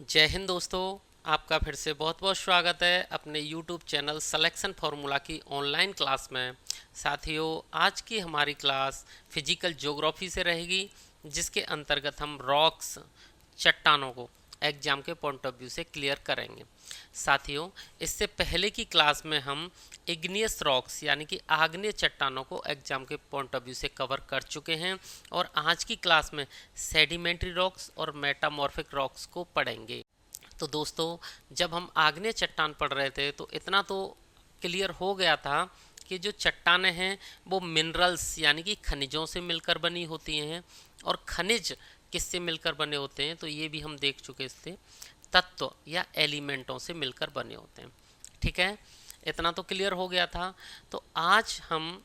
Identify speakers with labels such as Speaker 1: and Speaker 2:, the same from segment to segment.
Speaker 1: जय हिंद दोस्तों। आपका फिर से बहुत बहुत स्वागत है अपने YouTube चैनल सिलेक्शन फार्मूला की ऑनलाइन क्लास में। साथियों, आज की हमारी क्लास फिजिकल ज्योग्राफी से रहेगी, जिसके अंतर्गत हम रॉक्स, चट्टानों को एग्जाम के पॉइंट ऑफ व्यू से क्लियर करेंगे। साथियों, इससे पहले की क्लास में हम इग्नियस रॉक्स यानी कि आग्नेय चट्टानों को एग्जाम के पॉइंट ऑफ व्यू से कवर कर चुके हैं और आज की क्लास में सेडिमेंट्री रॉक्स और मेटामॉर्फिक रॉक्स को पढ़ेंगे। तो दोस्तों, जब हम आग्नेय चट्टान पढ़ रहे थे तो इतना तो क्लियर हो गया था कि जो चट्टानें हैं वो मिनरल्स यानी कि खनिजों से मिलकर बनी होती हैं। और खनिज किससे मिलकर बने होते हैं तो ये भी हम देख चुके थे, तत्व या एलिमेंटों से मिलकर बने होते हैं। ठीक है, इतना तो क्लियर हो गया था। तो आज हम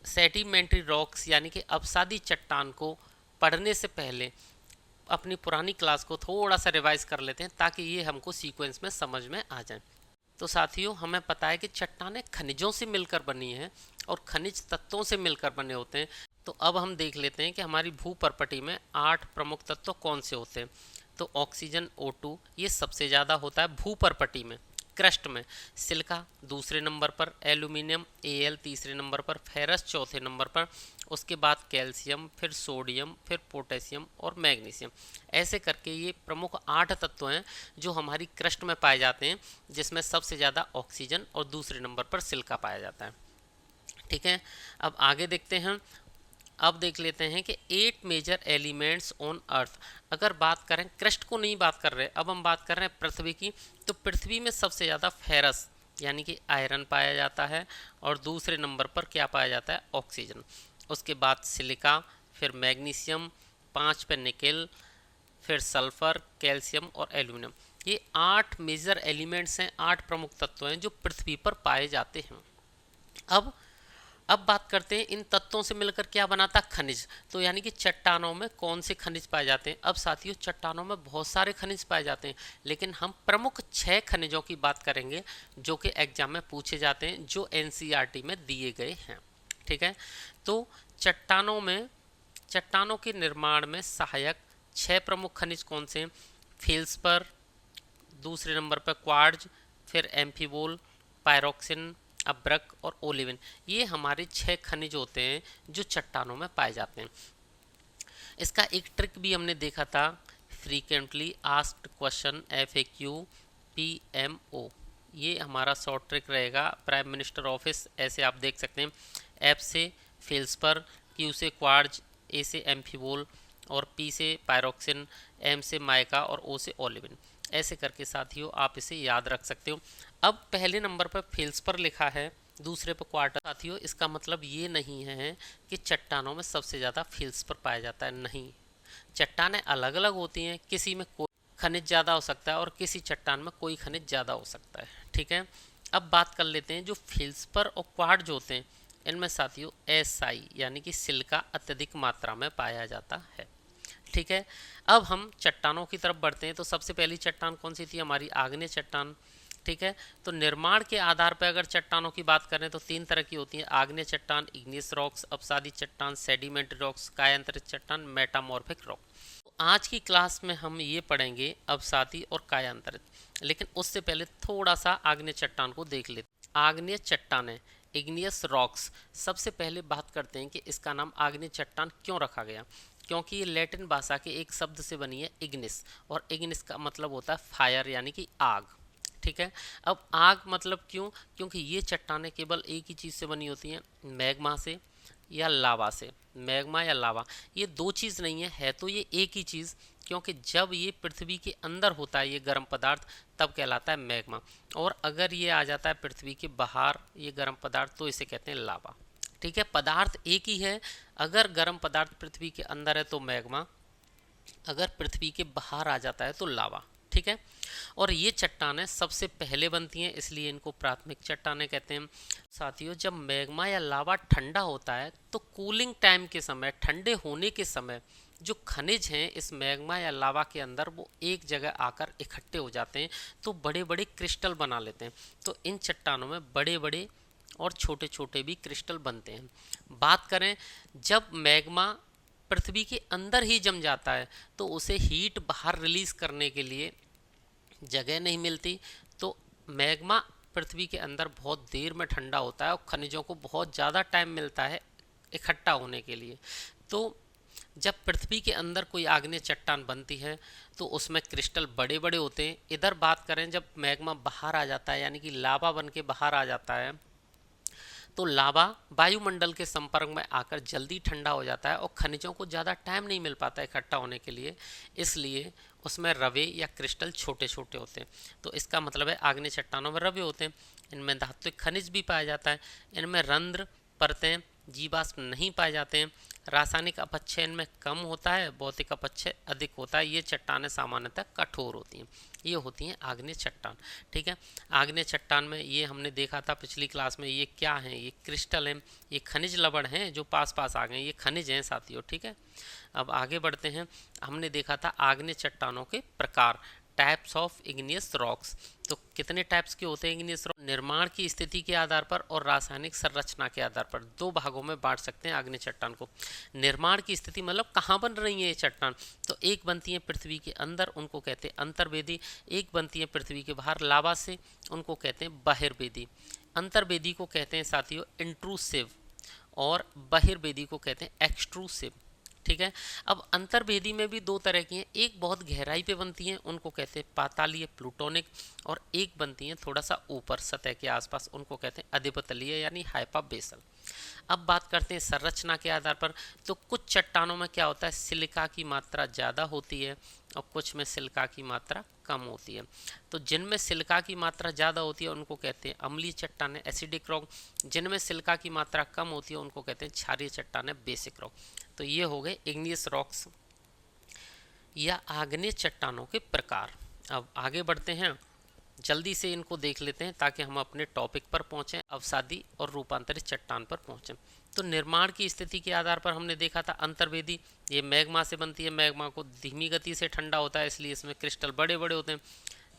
Speaker 1: सेडिमेंट्री रॉक्स यानी कि अपसादी चट्टान को पढ़ने से पहले अपनी पुरानी क्लास को थोड़ा सा रिवाइज कर लेते हैं ताकि ये हमको सीक्वेंस में समझ में आ जाए। तो साथियों, हमें पता है कि चट्टानें खनिजों से मिलकर बनी हैं और खनिज तत्वों से मिलकर बने होते हैं। तो अब हम देख लेते हैं कि हमारी भूपर्पटी में 8 प्रमुख तत्व कौन से होते हैं। तो ऑक्सीजन O2 ये सबसे ज़्यादा होता है भूपर्पटी में। क्रस्ट में सिलिका दूसरे नंबर पर, एल्यूमिनियम Al तीसरे नंबर पर, फेरस चौथे नंबर पर, उसके बाद कैल्शियम, फिर सोडियम, फिर पोटेशियम और मैग्नीशियम। ऐसे करके ये प्रमुख 8 तत्व हैं जो हमारी क्रस्ट में पाए जाते हैं, जिसमें सबसे ज़्यादा ऑक्सीजन और दूसरे नंबर पर सिलिका पाया जाता है। ठीक है, अब आगे देखते हैं। अब देख लेते हैं कि 8 मेजर एलिमेंट्स ऑन अर्थ। अगर बात करें, क्रस्ट को नहीं बात कर रहे, अब हम बात कर रहे हैं पृथ्वी की। तो पृथ्वी में सबसे ज़्यादा फेरस यानी कि आयरन पाया जाता है और दूसरे नंबर पर क्या पाया जाता है, ऑक्सीजन। उसके बाद सिलिका, फिर मैग्नीशियम, 5 पे निकेल, फिर सल्फर, कैल्शियम और एल्यूमिनियम। ये 8 मेजर एलिमेंट्स हैं, 8 प्रमुख तत्व हैं जो पृथ्वी पर पाए जाते हैं। अब बात करते हैं इन तत्वों से मिलकर क्या बनाता, खनिज। तो यानी कि चट्टानों में कौन से खनिज पाए जाते हैं। अब साथियों, चट्टानों में बहुत सारे खनिज पाए जाते हैं, लेकिन हम प्रमुख 6 खनिजों की बात करेंगे जो कि एग्जाम में पूछे जाते हैं, जो एनसीईआरटी में दिए गए हैं। ठीक है, तो चट्टानों के निर्माण में सहायक 6 प्रमुख खनिज कौन से हैं। फेल्सपर, दूसरे नंबर पर क्वार्ट्ज, फिर एम्फीबोल, पायरोक्सिन, अब्रक और ओलिविन। ये हमारे 6 खनिज होते हैं जो चट्टानों में पाए जाते हैं। इसका एक ट्रिक भी हमने देखा था, frequently asked question FAQ PMO। ये हमारा शॉर्ट ट्रिक रहेगा, प्राइम मिनिस्टर ऑफिस। ऐसे आप देख सकते हैं, F से फेल्सपर, Q से क्वार्ट्ज, A से एम्फीबोल और P से पायरोक्सिन, M से माइका और O से ओलिविन। ऐसे करके साथियों आप इसे याद रख सकते हो। अब पहले नंबर पर फेल्सपर लिखा है, दूसरे पर क्वार्टर। साथियों, इसका मतलब ये नहीं है कि चट्टानों में सबसे ज़्यादा फेल्सपर पाया जाता है, नहीं। चट्टानें अलग अलग होती हैं, किसी में कोई खनिज ज़्यादा हो सकता है और किसी चट्टान में कोई खनिज ज़्यादा हो सकता है। ठीक है, अब बात कर लेते हैं जो फेल्सपर और क्वार्ट्ज होते हैं, इनमें साथियों SI यानी कि सिलिका अत्यधिक मात्रा में पाया जाता है। ठीक है, अब हम चट्टानों की तरफ बढ़ते हैं। तो सबसे पहली चट्टान कौन सी थी, हमारी आग्नेय चट्टान। ठीक है, तो निर्माण के आधार पर अगर चट्टानों की बात करें तो 3 तरह की होती है, आग्नेय चट्टान, इग्नियस रॉक्स, अपसादी चट्टान, सेडिमेंट्री रॉक्स, कायांतरित चट्टान, मेटामॉर्फिक रॉक। तो आज की क्लास में हम ये पढ़ेंगे अपसादी और कायांतरित, लेकिन उससे पहले थोड़ा सा आग्नेय चट्टान को देख लेते हैं। आग्नेय चट्टानें, इग्नियस रॉक्स। सबसे पहले बात करते हैं कि इसका नाम आग्नेय चट्टान क्यों रखा गया। क्योंकि ये लैटिन भाषा के एक शब्द से बनी है, इग्निस, और इग्निस का मतलब होता है फायर यानी कि आग। ठीक है, अब आग मतलब क्यों, क्योंकि ये चट्टानें केवल एक ही चीज़ से बनी होती हैं, मैग्मा से या लावा से। मैग्मा या लावा ये दो चीज़ नहीं है तो ये एक ही चीज़। क्योंकि जब ये पृथ्वी के अंदर होता है ये गर्म पदार्थ, तब कहलाता है मैग्मा, और अगर ये आ जाता है पृथ्वी के बाहर ये गर्म पदार्थ, तो इसे कहते हैं लावा। ठीक है, पदार्थ एक ही है। अगर गर्म पदार्थ पृथ्वी के अंदर है तो मैग्मा, अगर पृथ्वी के बाहर आ जाता है तो लावा। ठीक है, और ये चट्टानें सबसे पहले बनती हैं, इसलिए इनको प्राथमिक चट्टानें कहते हैं। साथियों, जब मैग्मा या लावा ठंडा होता है तो कूलिंग टाइम के समय, ठंडे होने के समय, जो खनिज हैं इस मैग्मा या लावा के अंदर वो एक जगह आकर इकट्ठे हो जाते हैं, तो बड़े बड़े क्रिस्टल बना लेते हैं। तो इन चट्टानों में बड़े बड़े और छोटे छोटे भी क्रिस्टल बनते हैं। बात करें, जब मैग्मा पृथ्वी के अंदर ही जम जाता है तो उसे हीट बाहर रिलीज करने के लिए जगह नहीं मिलती, तो मैग्मा पृथ्वी के अंदर बहुत देर में ठंडा होता है और खनिजों को बहुत ज़्यादा टाइम मिलता है इकट्ठा होने के लिए। तो जब पृथ्वी के अंदर कोई आग्नेय चट्टान बनती है तो उसमें क्रिस्टल बड़े बड़े होते हैं। इधर बात करें जब मैग्मा बाहर आ जाता है यानी कि लावा बन के बाहर आ जाता है, तो लावा वायुमंडल के संपर्क में आकर जल्दी ठंडा हो जाता है और खनिजों को ज़्यादा टाइम नहीं मिल पाता इकट्ठा होने के लिए, इसलिए उसमें रवे या क्रिस्टल छोटे छोटे होते हैं। तो इसका मतलब है आग्नेय चट्टानों में रवे होते हैं, इनमें धात्विक खनिज भी पाए जाता है, इनमें रंध्र परतें जीवाश्म नहीं पाए जाते हैं, रासायनिक अपक्षय इनमें कम होता है, भौतिक अपक्षय अधिक होता है। ये चट्टानें सामान्यतः कठोर होती हैं, ये होती हैं आग्नेय चट्टान। ठीक है, आग्नेय चट्टान में ये हमने देखा था पिछली क्लास में, ये क्या है, ये क्रिस्टल है, ये खनिज लवण हैं जो पास पास आ गए, ये खनिज हैं साथियों। ठीक है, अब आगे बढ़ते हैं। हमने देखा था आग्नेय चट्टानों के प्रकार, टाइप्स ऑफ इग्नियस रॉक्स। तो कितने टाइप्स के होते हैं इग्नियस रॉक? निर्माण की स्थिति के आधार पर और रासायनिक संरचना के आधार पर दो भागों में बांट सकते हैं आग्नेय चट्टान को। निर्माण की स्थिति मतलब कहाँ बन रही है ये चट्टान, तो एक बनती है पृथ्वी के अंदर, उनको कहते हैं अंतर्वेदी। एक बनती है पृथ्वी के बाहर लावा से, उनको कहते हैं बहिर्वेदी। अंतर्वेदी को कहते हैं साथियों इंट्रूसिव और बहिर्वेदी को कहते हैं एक्सट्रूसिव। ठीक है, अब अंतर्वेदी में भी दो तरह की हैं, एक बहुत गहराई पे बनती हैं, उनको कहते हैं पातालीय प्लूटोनिक, और एक बनती हैं थोड़ा सा ऊपर सतह के आसपास, उनको कहते हैं अधिपतलीय यानी हाइपाबेसल। अब बात करते हैं संरचना के आधार पर, तो कुछ चट्टानों में क्या होता है सिलिका की मात्रा ज़्यादा होती है और कुछ में सिलिका की मात्रा कम होती है। तो जिनमें सिलिका की मात्रा ज़्यादा होती है उनको कहते हैं अम्लीय चट्टानें एसिडिक रॉक, जिनमें सिलिका की मात्रा कम होती है उनको कहते हैं क्षारीय चट्टानें बेसिक रॉक। तो ये हो गए इग्नियस रॉक्स या आग्नेय चट्टानों के प्रकार। अब आगे बढ़ते हैं, जल्दी से इनको देख लेते हैं ताकि हम अपने टॉपिक पर पहुँचें, अवसादी और रूपांतरित चट्टान पर पहुँचें। तो निर्माण की स्थिति के आधार पर हमने देखा था अंतर्वेदी, ये मैग्मा से बनती है, मैग्मा को धीमी गति से ठंडा होता है इसलिए इसमें क्रिस्टल बड़े बड़े होते हैं।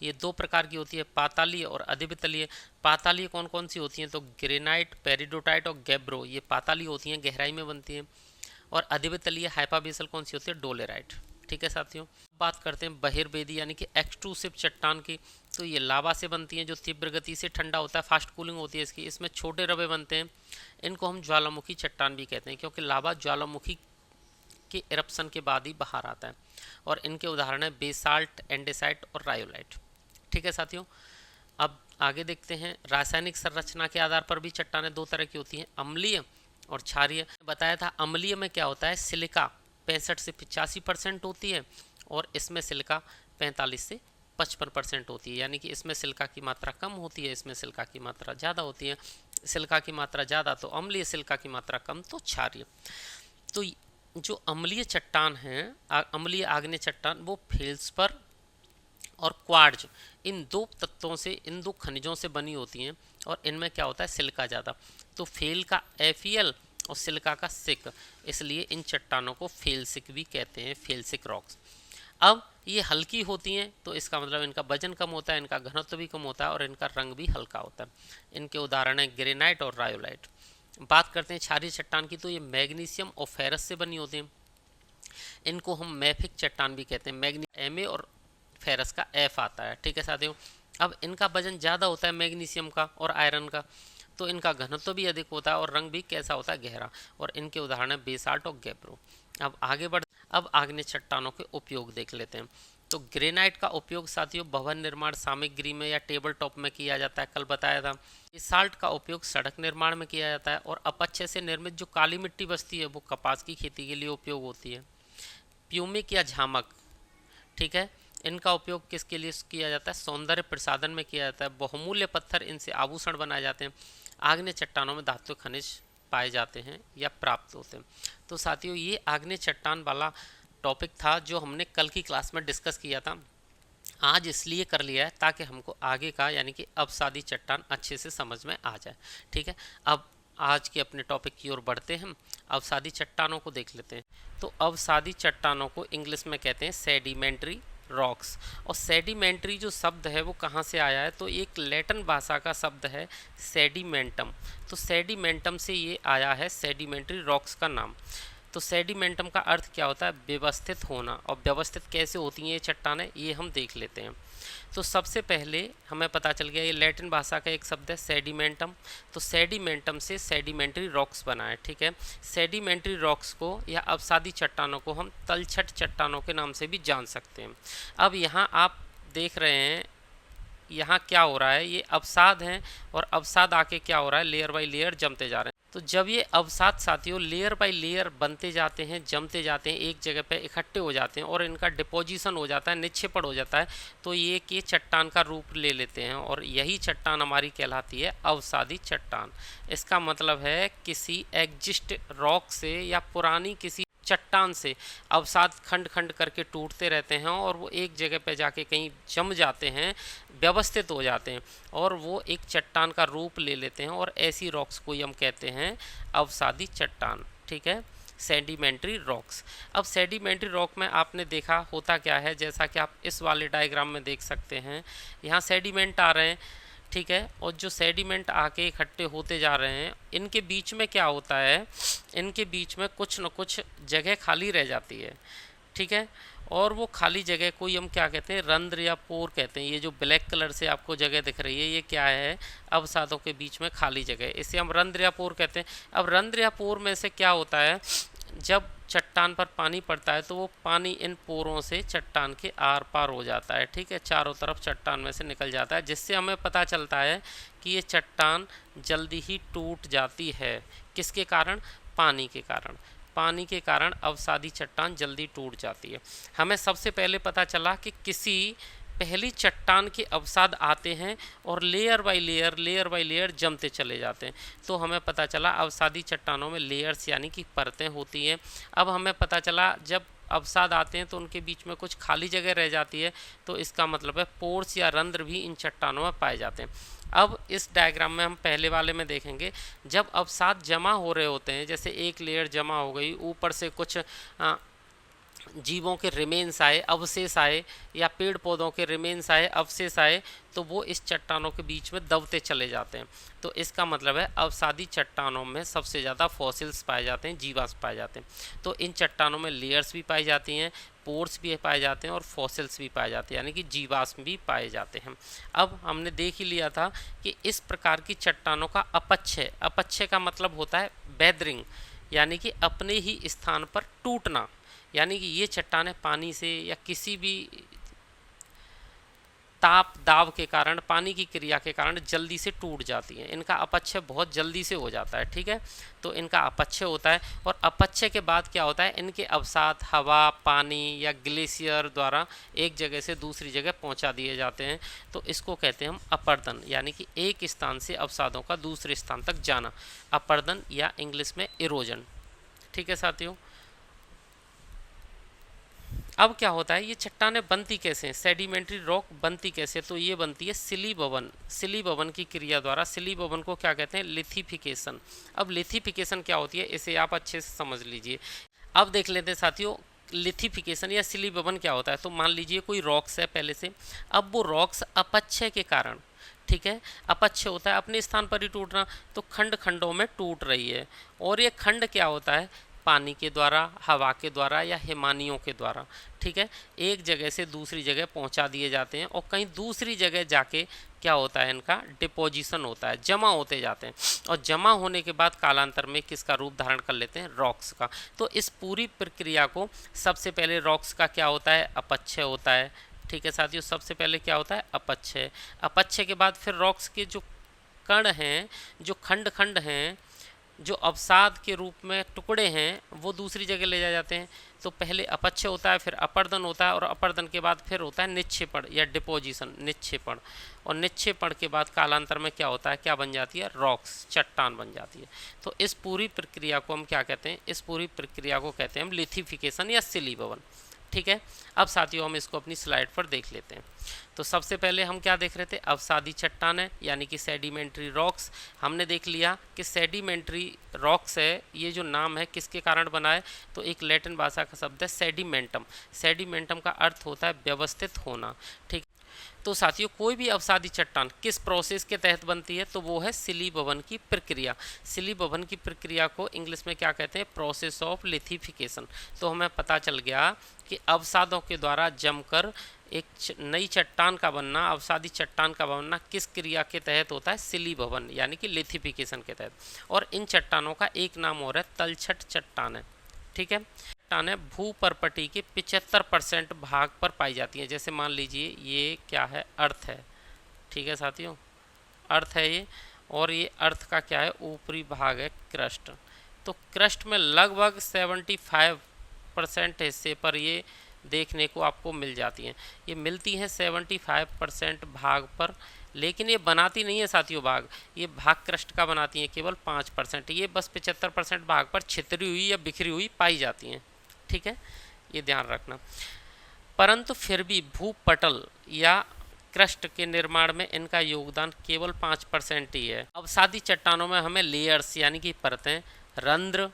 Speaker 1: ये दो प्रकार की होती है, पातालीय और अधिवितलीय। पातालीय कौन कौन सी होती हैं, तो ग्रेनाइट, पेरिडोटाइट और गैब्रो, ये पातालीय होती हैं, गहराई में बनती हैं। और अधिवितलीय हाइपाबेसल कौन सी होती है, डोलेराइट। ठीक है साथियों, बात करते हैं बहिर्वेदी यानी कि एक्सट्रूसिव चट्टान की। तो ये लावा से बनती हैं जो तीव्र गति से ठंडा होता है, फास्ट कूलिंग होती है इसकी, इसमें छोटे रवे बनते हैं। इनको हम ज्वालामुखी चट्टान भी कहते हैं क्योंकि लावा ज्वालामुखी के इरप्शन के बाद ही बाहर आता है। और इनके उदाहरण है बेसाल्ट, एंडेसाइट और रायोलाइट। ठीक है साथियों, अब आगे देखते हैं रासायनिक संरचना के आधार पर भी चट्टानें दो तरह की होती हैं, अम्लीय और क्षारीय। बताया था अम्लीय में क्या होता है सिलिका 65 से 85% होती है और इसमें सिलिका 45 से 55% होती है, यानी कि इसमें सिलिका की मात्रा कम होती है, इसमें सिलिका की मात्रा ज़्यादा होती है। सिलिका की मात्रा ज़्यादा तो अम्लीय, सिलिका की मात्रा कम तो क्षारीय। तो जो अम्लीय चट्टान है, अम्लीय आग्नेय चट्टान, वो फेल्सपर और क्वार्ट्ज, इन दो तत्वों से, इन दो खनिजों से बनी होती हैं और इनमें क्या होता है सिलिका ज़्यादा। तो फेल का एफियल और सिलिका का सिक, इसलिए इन चट्टानों को फेलसिक भी कहते हैं, फेलसिक रॉक्स। अब ये हल्की होती हैं तो इसका मतलब इनका वजन कम होता है, इनका घनत्व भी कम होता है और इनका रंग भी हल्का होता है। इनके उदाहरण हैं ग्रेनाइट और रायोलाइट। बात करते हैं क्षारीय चट्टान की, तो ये मैग्नीशियम और फेरस से बनी होती हैं, इनको हम मैफिक चट्टान भी कहते हैं। मैग्नीशियम एम ए और फेरस का एफ आता है। ठीक है साथियों, अब इनका वजन ज़्यादा होता है मैग्नीशियम का और आयरन का, तो इनका घनत्व भी अधिक होता है और रंग भी कैसा होता है गहरा, और इनके उदाहरण है बेसाल्ट और गैब्रो। अब आगे बढ़, अब आग्नेय चट्टानों के उपयोग देख लेते हैं। तो ग्रेनाइट का उपयोग साथियों भवन निर्माण सामग्री में या टेबल टॉप में किया जाता है, कल बताया था। बेसाल्ट का उपयोग सड़क निर्माण में किया जाता है और अपक्षय से निर्मित जो काली मिट्टी बचती है वो कपास की खेती के लिए उपयोग होती है। प्यूमिक या झामक, ठीक है, इनका उपयोग किसके लिए किया जाता है, सौंदर्य प्रसाधन में किया जाता है। बहुमूल्य पत्थर, इनसे आभूषण बनाए जाते हैं। आग्नेय चट्टानों में धातु खनिज पाए जाते हैं या प्राप्त होते हैं। तो साथियों ये आग्नेय चट्टान वाला टॉपिक था जो हमने कल की क्लास में डिस्कस किया था। आज इसलिए कर लिया है ताकि हमको आगे का यानी कि अवसादी चट्टान अच्छे से समझ में आ जाए। ठीक है, अब आज के अपने टॉपिक की ओर बढ़ते हैं, हम अवसादी चट्टानों को देख लेते हैं। तो अवसादी चट्टानों को इंग्लिश में कहते हैं सेडिमेंट्री रॉक्स। और सेडिमेंट्री जो शब्द है वो कहाँ से आया है, तो एक लैटिन भाषा का शब्द है सेडिमेंटम। तो सेडिमेंटम से ये आया है सेडिमेंट्री रॉक्स का नाम। तो सेडिमेंटम का अर्थ क्या होता है, व्यवस्थित होना। और व्यवस्थित कैसे होती हैं ये चट्टानें, ये हम देख लेते हैं। तो सबसे पहले हमें पता चल गया ये लैटिन भाषा का एक शब्द है सेडिमेंटम। तो सेडिमेंटम से सेडिमेंट्री रॉक्स बना है, ठीक है। सेडिमेंट्री रॉक्स को या अवसादी चट्टानों को हम तलछट चट्टानों के नाम से भी जान सकते हैं। अब यहाँ आप देख रहे हैं यहाँ क्या हो रहा है, ये अवसाद हैं और अवसाद आके क्या हो रहा है, लेयर बाय लेयर जमते जा रहे हैं। तो जब ये अवसाद साथियों लेयर बाय लेयर बनते जाते हैं, जमते जाते हैं, एक जगह पे इकट्ठे हो जाते हैं और इनका डिपोजिशन हो जाता है, निक्षेपण हो जाता है, तो ये चट्टान का रूप ले लेते हैं और यही चट्टान हमारी कहलाती है अवसादी चट्टान। इसका मतलब है किसी एग्जिस्ट रॉक से या पुरानी किसी चट्टान से अवसाद खंड खंड करके टूटते रहते हैं और वो एक जगह पे जाके कहीं जम जाते हैं, व्यवस्थित हो जाते हैं और वो एक चट्टान का रूप ले लेते हैं और ऐसी रॉक्स को हम कहते हैं अवसादी चट्टान, ठीक है, सेडिमेंट्री रॉक्स। अब सेडिमेंट्री रॉक में आपने देखा होता क्या है, जैसा कि आप इस वाले डायग्राम में देख सकते हैं, यहाँ सेडिमेंट आ रहे हैं, ठीक है, और जो सेडिमेंट आके इकट्ठे होते जा रहे हैं, इनके बीच में क्या होता है, इनके बीच में कुछ न कुछ जगह खाली रह जाती है, ठीक है, और वो खाली जगह को हम क्या कहते हैं, रंध्र या पोर कहते हैं। ये जो ब्लैक कलर से आपको जगह दिख रही है, ये क्या है, अवसादों के बीच में खाली जगह, इसे हम रंध्र या पोर कहते हैं। अब रंध्र या पोर में से क्या होता है, जब चट्टान पर पानी पड़ता है तो वो पानी इन पोरों से चट्टान के आर पार हो जाता है, ठीक है, चारों तरफ चट्टान में से निकल जाता है, जिससे हमें पता चलता है कि ये चट्टान जल्दी ही टूट जाती है। किसके कारण, पानी के कारण, पानी के कारण अवसादी चट्टान जल्दी टूट जाती है। हमें सबसे पहले पता चला कि किसी पहली चट्टान के अवसाद आते हैं और लेयर बाय लेयर जमते चले जाते हैं, तो हमें पता चला अवसादी चट्टानों में लेयर्स यानी कि परतें होती हैं। अब हमें पता चला जब अवसाद आते हैं तो उनके बीच में कुछ खाली जगह रह जाती है, तो इसका मतलब है पोर्स या रंध्र भी इन चट्टानों में पाए जाते हैं। अब इस डायग्राम में हम पहले वाले में देखेंगे, जब अवसाद जमा हो रहे होते हैं, जैसे एक लेयर जमा हो गई, ऊपर से कुछ जीवों के रिमेन्स आए, अवशेष आए, या पेड़ पौधों के रिमेन्स आए, अवशेष आए, तो वो इस चट्टानों के बीच में दबते चले जाते हैं। तो इसका मतलब है अवसादी चट्टानों में सबसे ज़्यादा फॉसिल्स पाए जाते हैं, जीवाश्म पाए जाते हैं। तो इन चट्टानों में लेयर्स भी पाई जाती हैं, पोर्स भी पाए जाते हैं और फॉसिल्स भी पाए जाते हैं, यानी कि जीवाश्म भी पाए जाते हैं। अब हमने देख ही लिया था कि इस प्रकार की चट्टानों का अपक्षय, अपक्षय का मतलब होता है वेदरिंग, यानी कि अपने ही स्थान पर टूटना, यानी कि ये चट्टानें पानी से या किसी भी ताप दाब के कारण, पानी की क्रिया के कारण जल्दी से टूट जाती हैं। इनका अपक्षय बहुत जल्दी से हो जाता है, ठीक है, तो इनका अपक्षय होता है। और अपक्षय के बाद क्या होता है, इनके अवसाद हवा, पानी या ग्लेशियर द्वारा एक जगह से दूसरी जगह पहुंचा दिए जाते हैं, तो इसको कहते हैं हम अपर्दन, यानी कि एक स्थान से अवसादों का दूसरे स्थान तक जाना, अपर्दन या इंग्लिश में इरोजन, ठीक है साथियों। अब क्या होता है, ये चट्टानें बनती कैसे हैं, सेडिमेंट्री रॉक बनती कैसे, तो ये बनती है सिली भवन, सिली भवन की क्रिया द्वारा। सिली भवन को क्या कहते हैं, लिथिफिकेशन। अब लिथिफिकेशन क्या होती है, इसे आप अच्छे से समझ लीजिए। अब देख लेते हैं साथियों, लिथिफिकेशन या सिली भवन क्या होता है। तो मान लीजिए कोई रॉक्स है पहले से, अब वो रॉक्स अपक्षय के कारण, ठीक है, अपक्षय होता है अपने स्थान पर ही टूटना, तो खंड खंडों में टूट रही है, और ये खंड क्या होता है, पानी के द्वारा, हवा के द्वारा या हिमानियों के द्वारा, ठीक है, एक जगह से दूसरी जगह पहुंचा दिए जाते हैं और कहीं दूसरी जगह जाके क्या होता है, इनका डिपोजिशन होता है, जमा होते जाते हैं, और जमा होने के बाद कालांतर में किसका रूप धारण कर लेते हैं, रॉक्स का। तो इस पूरी प्रक्रिया को सबसे पहले रॉक्स का क्या होता है, अपक्षय होता है, ठीक है साथियों, सबसे पहले क्या होता है, अपक्षय। अपक्षय के बाद फिर रॉक्स के जो कण हैं, जो खंड खंड हैं, जो अवसाद के रूप में टुकड़े हैं, वो दूसरी जगह ले जाए जाते हैं। तो पहले अपक्षय होता है, फिर अपर्दन होता है, और अपर्दन के बाद फिर होता है निक्षेपण या डिपोजिशन, निक्षेपण, और निक्षेपण के बाद कालांतर में क्या होता है, क्या बन जाती है, रॉक्स, चट्टान बन जाती है। तो इस पूरी प्रक्रिया को हम क्या कहते हैं, इस पूरी प्रक्रिया को कहते हैं हम लिथिफिकेशन या सिली भवन, ठीक है। अब साथियों हम इसको अपनी स्लाइड पर देख लेते हैं। तो सबसे पहले हम क्या देख रहे थे, अवसादी चट्टानें यानी कि सेडिमेंट्री रॉक्स। हमने देख लिया कि सेडिमेंट्री रॉक्स है, ये जो नाम है किसके कारण बना है, तो एक लैटिन भाषा का शब्द है सेडिमेंटम। सेडिमेंटम का अर्थ होता है व्यवस्थित होना, ठीक। तो साथियों कोई भी अवसादी चट्टान किस प्रोसेस के तहत बनती है, तो वो है सिली भवन की प्रक्रिया। सिली भवन की प्रक्रिया को इंग्लिश में क्या कहते हैं, प्रोसेस ऑफ लिथिफिकेशन। तो हमें पता चल गया कि अवसादों के द्वारा जमकर एक नई चट्टान का बनना, अवसादी चट्टान का बनना किस क्रिया के तहत होता है? शिलीभवन यानी कि लिथिफिकेशन के तहत। और इन चट्टानों का एक नाम और है तलछट चट्टान है। ठीक है, चट्टानें भूपर्पटी के 75% भाग पर पाई जाती हैं। जैसे मान लीजिए ये क्या है? अर्थ है। ठीक है साथियों, अर्थ है ये, और ये अर्थ का क्या है? ऊपरी भाग है क्रस्ट। तो क्रस्ट में लगभग 75% हिस्से पर ये देखने को आपको मिल जाती हैं। ये मिलती हैं 75% भाग पर, लेकिन ये बनाती नहीं है साथियों भाग, ये भाग क्रस्ट का बनाती हैं केवल 5%। ये बस 75% भाग पर छितरी हुई या बिखरी हुई पाई जाती हैं। ठीक है, ये ध्यान रखना। परंतु फिर भी भूपटल या क्रस्ट के निर्माण में इनका योगदान केवल 5% ही है। अवसादी चट्टानों में हमें लेयर्स यानी कि परतें, रंध्र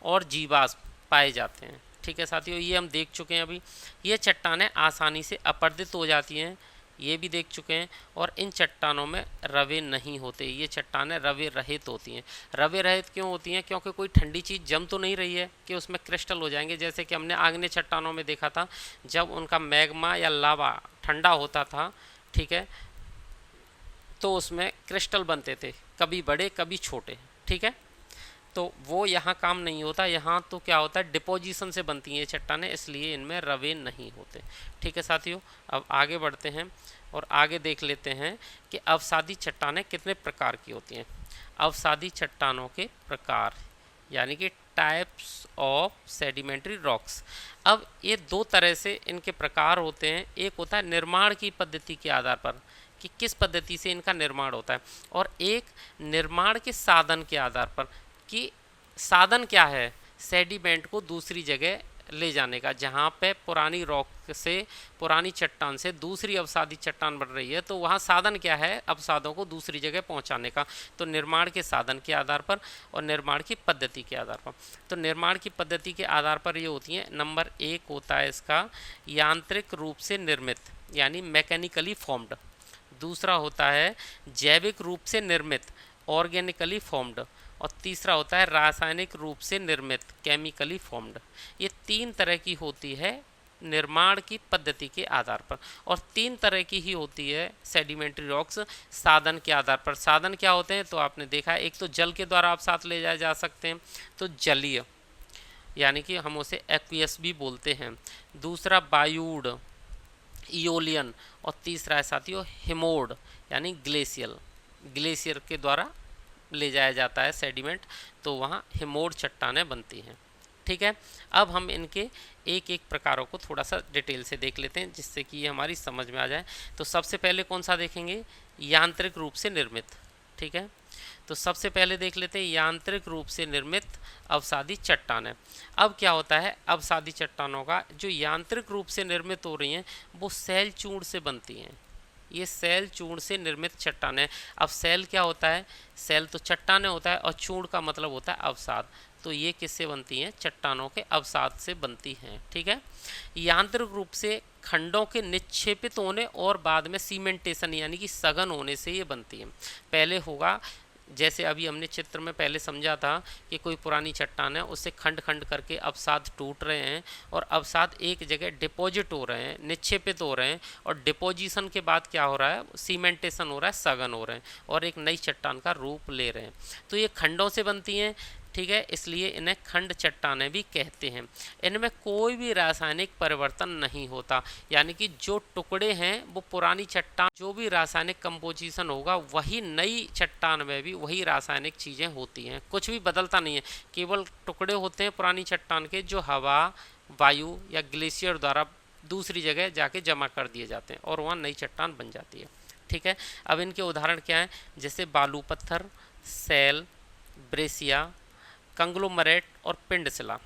Speaker 1: और जीवाश्म पाए जाते हैं। ठीक है साथियों, ये हम देख चुके हैं अभी। ये चट्टानें आसानी से अपरदित हो जाती हैं, ये भी देख चुके हैं। और इन चट्टानों में रवे नहीं होते, ये चट्टानें रवे रहित होती हैं। रवे रहित क्यों होती हैं? क्योंकि कोई ठंडी चीज़ जम तो नहीं रही है कि उसमें क्रिस्टल हो जाएंगे। जैसे कि हमने आग्नेय चट्टानों में देखा था, जब उनका मैग्मा या लावा ठंडा होता था, ठीक है, तो उसमें क्रिस्टल बनते थे, कभी बड़े कभी छोटे। ठीक है, तो वो यहाँ काम नहीं होता। यहाँ तो क्या होता है? डिपोजिशन से बनती हैं ये चट्टानें, इसलिए इनमें रवे नहीं होते। ठीक है साथियों, अब आगे बढ़ते हैं और आगे देख लेते हैं कि अवसादी चट्टानें कितने प्रकार की होती हैं। अवसादी चट्टानों के प्रकार यानी कि टाइप्स ऑफ सेडिमेंट्री रॉक्स। अब ये दो तरह से इनके प्रकार होते हैं। एक होता है निर्माण की पद्धति के आधार पर कि किस पद्धति से इनका निर्माण होता है, और एक निर्माण के साधन के आधार पर कि साधन क्या है? सेडिमेंट को दूसरी जगह ले जाने का। जहाँ पे पुरानी रॉक से, पुरानी चट्टान से दूसरी अवसादी चट्टान बन रही है, तो वहाँ साधन क्या है? अवसादों को दूसरी जगह पहुँचाने का। तो निर्माण के साधन के आधार पर और निर्माण की पद्धति के आधार पर। तो निर्माण की पद्धति के आधार पर ये होती हैं। नंबर 1 होता है इसका यांत्रिक रूप से निर्मित यानी मैकेनिकली फॉर्म्ड। दूसरा होता है जैविक रूप से निर्मित ऑर्गेनिकली फॉर्म्ड। और तीसरा होता है रासायनिक रूप से निर्मित केमिकली फॉर्म्ड। ये 3 तरह की होती है निर्माण की पद्धति के आधार पर, और 3 तरह की ही होती है सेडिमेंट्री रॉक्स साधन के आधार पर। साधन क्या होते हैं? तो आपने देखा है, एक तो जल के द्वारा आप साथ ले जाए जा सकते हैं, तो जलीय यानी कि हम उसे एक्वियस भी बोलते हैं। दूसरा वायुड इओलियन, और तीसरा है साथियों हिमोड यानी ग्लेशियल, ग्लेशियर के द्वारा ले जाया जाता है सेडिमेंट, तो वहाँ हिमोड चट्टानें बनती हैं। ठीक है, अब हम इनके एक एक प्रकारों को थोड़ा सा डिटेल से देख लेते हैं जिससे कि ये हमारी समझ में आ जाए। तो सबसे पहले कौन सा देखेंगे? यांत्रिक रूप से निर्मित। ठीक है, तो सबसे पहले देख लेते हैं यांत्रिक रूप से निर्मित अवसादी चट्टानें। अब क्या होता है? अवसादी चट्टानों का जो यांत्रिक रूप से निर्मित हो रही हैं वो सेल चूर्ण से बनती हैं। ये सेल चूर्ण से निर्मित चट्टानें। अब सेल क्या होता है? सेल तो चट्टानें होता है, और चूर्ण का मतलब होता है अवसाद। तो ये किससे बनती हैं? चट्टानों के अवसाद से बनती हैं। ठीक है, यांत्रिक रूप से खंडों के निक्षेपित होने और बाद में सीमेंटेशन यानी कि सघन होने से ये बनती हैं। पहले होगा, जैसे अभी हमने चित्र में पहले समझा था कि कोई पुरानी चट्टान है, उससे खंड खंड करके अवसाद टूट रहे हैं और अवसाद एक जगह डिपॉजिट हो रहे हैं, निक्षेपित हो रहे हैं, और डिपोजिशन के बाद क्या हो रहा है? सीमेंटेशन हो रहा है, सघन हो रहे हैं और एक नई चट्टान का रूप ले रहे हैं। तो ये खंडों से बनती हैं। ठीक है, इसलिए इन्हें खंड चट्टानें भी कहते हैं। इनमें कोई भी रासायनिक परिवर्तन नहीं होता, यानी कि जो टुकड़े हैं वो पुरानी चट्टान, जो भी रासायनिक कंपोजिशन होगा वही नई चट्टान में भी वही रासायनिक चीज़ें होती हैं, कुछ भी बदलता नहीं है। केवल टुकड़े होते हैं पुरानी चट्टान के जो हवा, वायु या ग्लेशियर द्वारा दूसरी जगह जाके जमा कर दिए जाते हैं और वहाँ नई चट्टान बन जाती है। ठीक है, अब इनके उदाहरण क्या हैं? जैसे बालू पत्थर, सेल, ब्रेसिया, कंग्लोमरेट और पिंडशिला।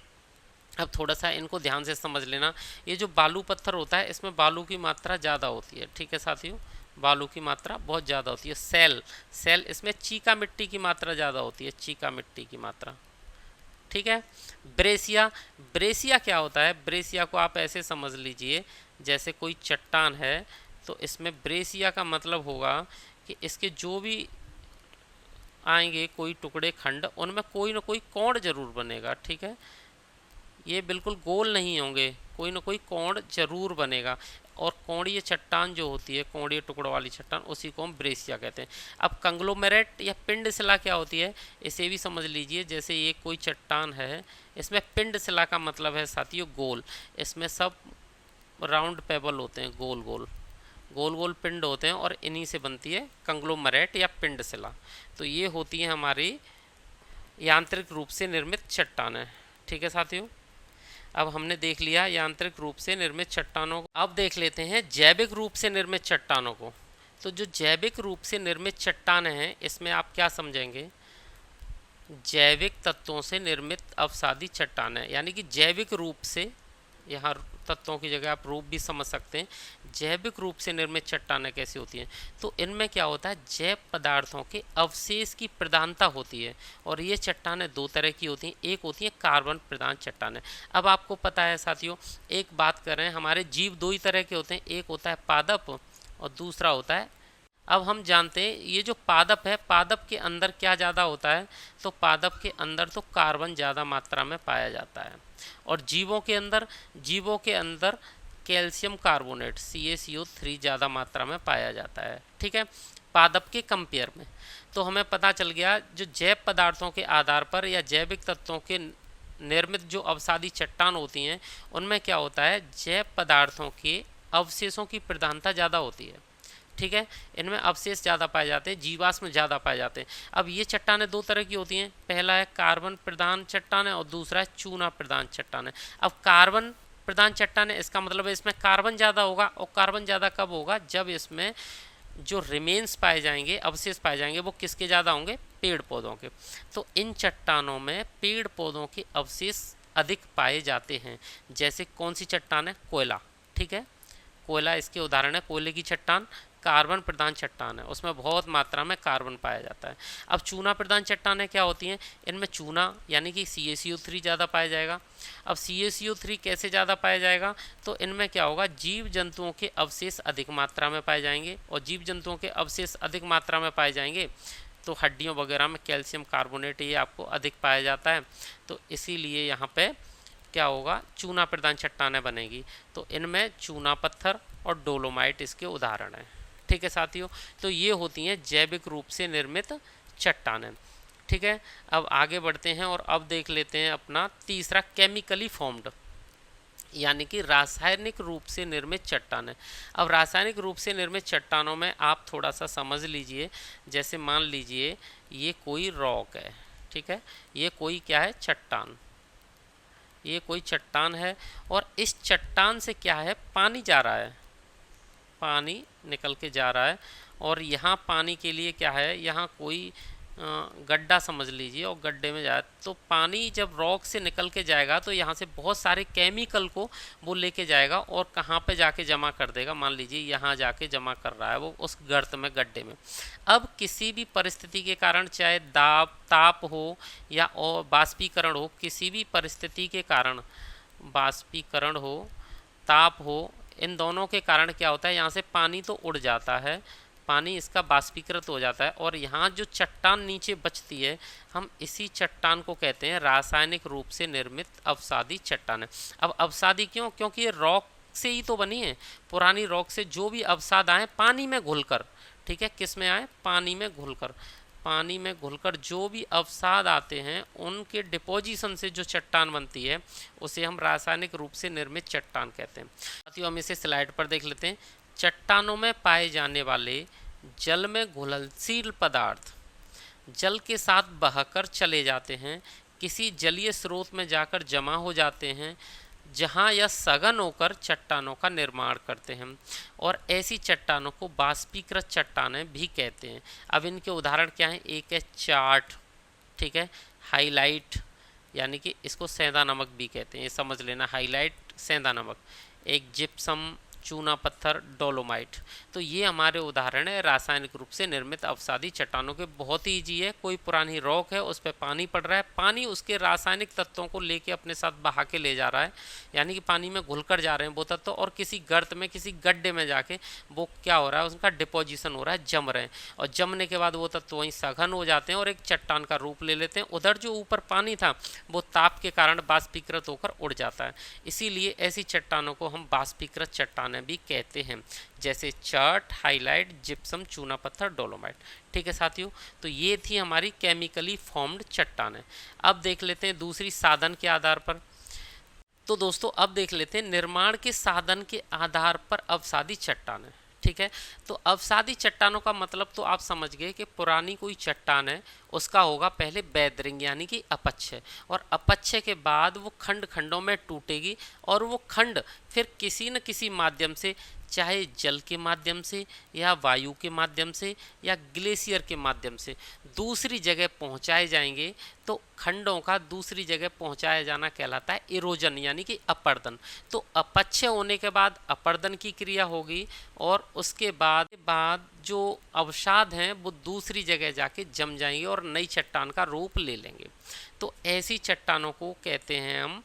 Speaker 1: अब थोड़ा सा इनको ध्यान से समझ लेना। ये जो बालू पत्थर होता है इसमें बालू की मात्रा ज़्यादा होती है। ठीक है साथियों, बालू की मात्रा बहुत ज़्यादा होती है। सेल इसमें चीका मिट्टी की मात्रा ज़्यादा होती है, चीका मिट्टी की मात्रा। ठीक है, ब्रेसिया क्या होता है? ब्रेसिया को आप ऐसे समझ लीजिए जैसे कोई चट्टान है, तो इसमें ब्रेसिया का मतलब होगा कि इसके जो भी आएंगे कोई टुकड़े खंड, उनमें कोई ना कोई कोण जरूर बनेगा। ठीक है, ये बिल्कुल गोल नहीं होंगे, कोई ना कोई कोण जरूर बनेगा, और कोणीय चट्टान जो होती है, कोणीय टुकड़ों वाली चट्टान, उसी को हम ब्रेसिया कहते हैं। अब कंग्लोमेरेट या पिंड शिला क्या होती है, इसे भी समझ लीजिए। जैसे ये कोई चट्टान है, इसमें पिंड शिला का मतलब है साथियों गोल, इसमें सब राउंड पेबल होते हैं, गोल गोल गोल गोल पिंड होते हैं, और इन्हीं से बनती है कंग्लोमेरेट या पिंड शिला। तो ये होती है हमारी यांत्रिक रूप से निर्मित चट्टानें। ठीक है साथियों, अब हमने देख लिया यांत्रिक रूप से निर्मित चट्टानों को। अब देख लेते हैं जैविक रूप से निर्मित चट्टानों को। तो जो जैविक रूप से निर्मित चट्टानें हैं, इसमें आप क्या समझेंगे, जैविक तत्वों से निर्मित अवसादी चट्टानें, यानी कि जैविक रूप से, यहाँ तत्वों की जगह आप रूप भी समझ सकते हैं। जैविक रूप से निर्मित चट्टानें कैसी होती हैं, तो इनमें क्या होता है, जैव पदार्थों के अवशेष की प्रधानता होती है, और ये चट्टानें दो तरह की होती हैं। एक होती है कार्बन प्रधान चट्टानें। अब आपको पता है साथियों, एक बात करें, हमारे जीव दो ही तरह के होते हैं, एक होता है पादप और दूसरा होता है। अब हम जानते हैं ये जो पादप है, पादप के अंदर क्या ज़्यादा होता है, तो पादप के अंदर तो कार्बन ज़्यादा मात्रा में पाया जाता है, और जीवों के अंदर कैल्शियम कार्बोनेट CaCO3 ज़्यादा मात्रा में पाया जाता है। ठीक है, पादप के कंपेयर में। तो हमें पता चल गया जो जैव पदार्थों के आधार पर या जैविक तत्वों के निर्मित जो अवसादी चट्टान होती हैं, उनमें क्या होता है, जैव पदार्थों के अवशेषों की प्रधानता ज़्यादा होती है। ठीक है, इनमें अवशेष ज़्यादा पाए जाते हैं, जीवाश्म ज़्यादा पाए जाते हैं। अब ये चट्टानें दो तरह की होती हैं, पहला है कार्बन प्रधान चट्टान और दूसरा है चूना प्रधान चट्टान। अब कार्बन प्रधान चट्टान है, इसका मतलब है इसमें कार्बन ज़्यादा होगा, और कार्बन ज़्यादा कब होगा, जब इसमें जो रिमेन्स पाए जाएंगे, अवशेष पाए जाएंगे, वो किसके ज़्यादा होंगे, पेड़ पौधों के। तो इन चट्टानों में पेड़ पौधों के अवशेष अधिक पाए जाते हैं। जैसे कौन सी चट्टान है, कोयला। ठीक है, कोयला इसके उदाहरण है, कोयले की चट्टान कार्बन प्रधान चट्टान है, उसमें बहुत मात्रा में कार्बन पाया जाता है। अब चूना प्रधान चट्टानें क्या होती हैं, इनमें चूना यानी कि CaCO3 ज़्यादा पाया जाएगा। अब CaCO3 कैसे ज़्यादा पाया जाएगा, तो इनमें क्या होगा, जीव जंतुओं के अवशेष अधिक मात्रा में पाए जाएंगे, और जीव जंतुओं के अवशेष अधिक मात्रा में पाए जाएंगे तो हड्डियों वगैरह में कैल्शियम कार्बोनेट ये आपको अधिक पाया जाता है। तो इसीलिए यहाँ पे क्या होगा, चूना प्रधान चट्टानें बनेगी। तो इनमें चूना पत्थर और डोलोमाइट इसके उदाहरण हैं। ठीक है साथियों, तो ये होती हैं जैविक रूप से निर्मित चट्टानें। ठीक है, अब आगे बढ़ते हैं और अब देख लेते हैं अपना तीसरा, केमिकली फॉर्म्ड, यानी कि रासायनिक रूप से निर्मित चट्टानें। अब रासायनिक रूप से निर्मित चट्टानों में आप थोड़ा सा समझ लीजिए। जैसे मान लीजिए ये कोई रॉक है, ठीक है, ये कोई क्या है, चट्टान, ये कोई चट्टान है, और इस चट्टान से क्या है, पानी जा रहा है, पानी निकल के जा रहा है, और यहाँ पानी के लिए क्या है, यहाँ कोई गड्ढा समझ लीजिए, और गड्ढे में जाए तो पानी जब रॉक से निकल के जाएगा तो यहाँ से बहुत सारे केमिकल को वो लेके जाएगा, और कहाँ पे जाके जमा कर देगा, मान लीजिए यहाँ जाके जमा कर रहा है वो उस गर्त में, गड्ढे में। अब किसी भी परिस्थिति के कारण, चाहे ताप हो या और बाष्पीकरण हो, किसी भी परिस्थिति के कारण, बाष्पीकरण हो, ताप हो, इन दोनों के कारण क्या होता है, यहाँ से पानी तो उड़ जाता है, पानी इसका बाष्पीकृत हो जाता है, और यहाँ जो चट्टान नीचे बचती है, हम इसी चट्टान को कहते हैं रासायनिक रूप से निर्मित अवसादी चट्टान। अब अवसादी क्यों, क्योंकि ये रॉक से ही तो बनी है, पुरानी रॉक से जो भी अवसाद आए पानी में घुलकर, ठीक है, किस में आए, पानी में घुलकर, पानी में घुलकर जो भी अवसाद आते हैं उनके डिपोजिशन से जो चट्टान बनती है उसे हम रासायनिक रूप से निर्मित चट्टान कहते हैं। साथियों हम इसे स्लाइड पर देख लेते हैं। चट्टानों में पाए जाने वाले जल में घुलनशील पदार्थ जल के साथ बहकर चले जाते हैं, किसी जलीय स्रोत में जाकर जमा हो जाते हैं, जहां यह सघन होकर चट्टानों का निर्माण करते हैं, और ऐसी चट्टानों को बाष्पीकृत चट्टानें भी कहते हैं। अब इनके उदाहरण क्या हैं, एक है चार्ट, ठीक है, हाईलाइट, यानी कि इसको सेंधा नमक भी कहते हैं, ये समझ लेना, हाईलाइट सेंधा नमक, एक जिप्सम, चूना पत्थर, डोलोमाइट। तो ये हमारे उदाहरण है रासायनिक रूप से निर्मित अवसादी चट्टानों के। बहुत ही ईजी है, कोई पुरानी रॉक है, उस पर पानी पड़ रहा है, पानी उसके रासायनिक तत्वों को लेके अपने साथ बहा के ले जा रहा है, यानी कि पानी में घुलकर जा रहे हैं वो तत्व, और किसी गर्त में, किसी गड्ढे में जाके वो क्या हो रहा है, उसका डिपोजिशन हो रहा है, जम रहे हैं, और जमने के बाद वो तत्व वहीं सघन हो जाते हैं और एक चट्टान का रूप ले लेते हैं। उधर जो ऊपर पानी था वो ताप के कारण बाष्पीकृत होकर उड़ जाता है, इसीलिए ऐसी चट्टानों को हम बाष्पीकृत चट्टानें भी कहते हैं, जैसे चर्ट, हाईलाइट, जिप्सम, चूना पत्थर, डोलोमाइट। ठीक है साथियों, तो ये थी हमारी केमिकली फॉर्म्ड चट्टानें। अब देख लेते हैं दूसरी साधन के आधार पर। तो दोस्तों अब देख लेते हैं निर्माण के साधन के आधार पर अवसादी चट्टानें। ठीक है, तो अवसादी चट्टानों का मतलब तो आप समझ गए कि पुरानी कोई चट्टान है, उसका होगा पहले बैदरिंग यानी कि अपक्षय, और अपक्षय के बाद वो खंड खंडों में टूटेगी, और वो खंड फिर किसी न किसी माध्यम से, चाहे जल के माध्यम से या वायु के माध्यम से या ग्लेशियर के माध्यम से दूसरी जगह पहुंचाए जाएंगे। तो खंडों का दूसरी जगह पहुंचाया जाना कहलाता है इरोजन यानी कि अपर्दन। तो अपक्षय होने के बाद अपर्दन की क्रिया होगी, और उसके बाद जो अवसाद हैं वो दूसरी जगह जाके जम जाएंगे और नई चट्टान का रूप ले लेंगे। तो ऐसी चट्टानों को कहते हैं हम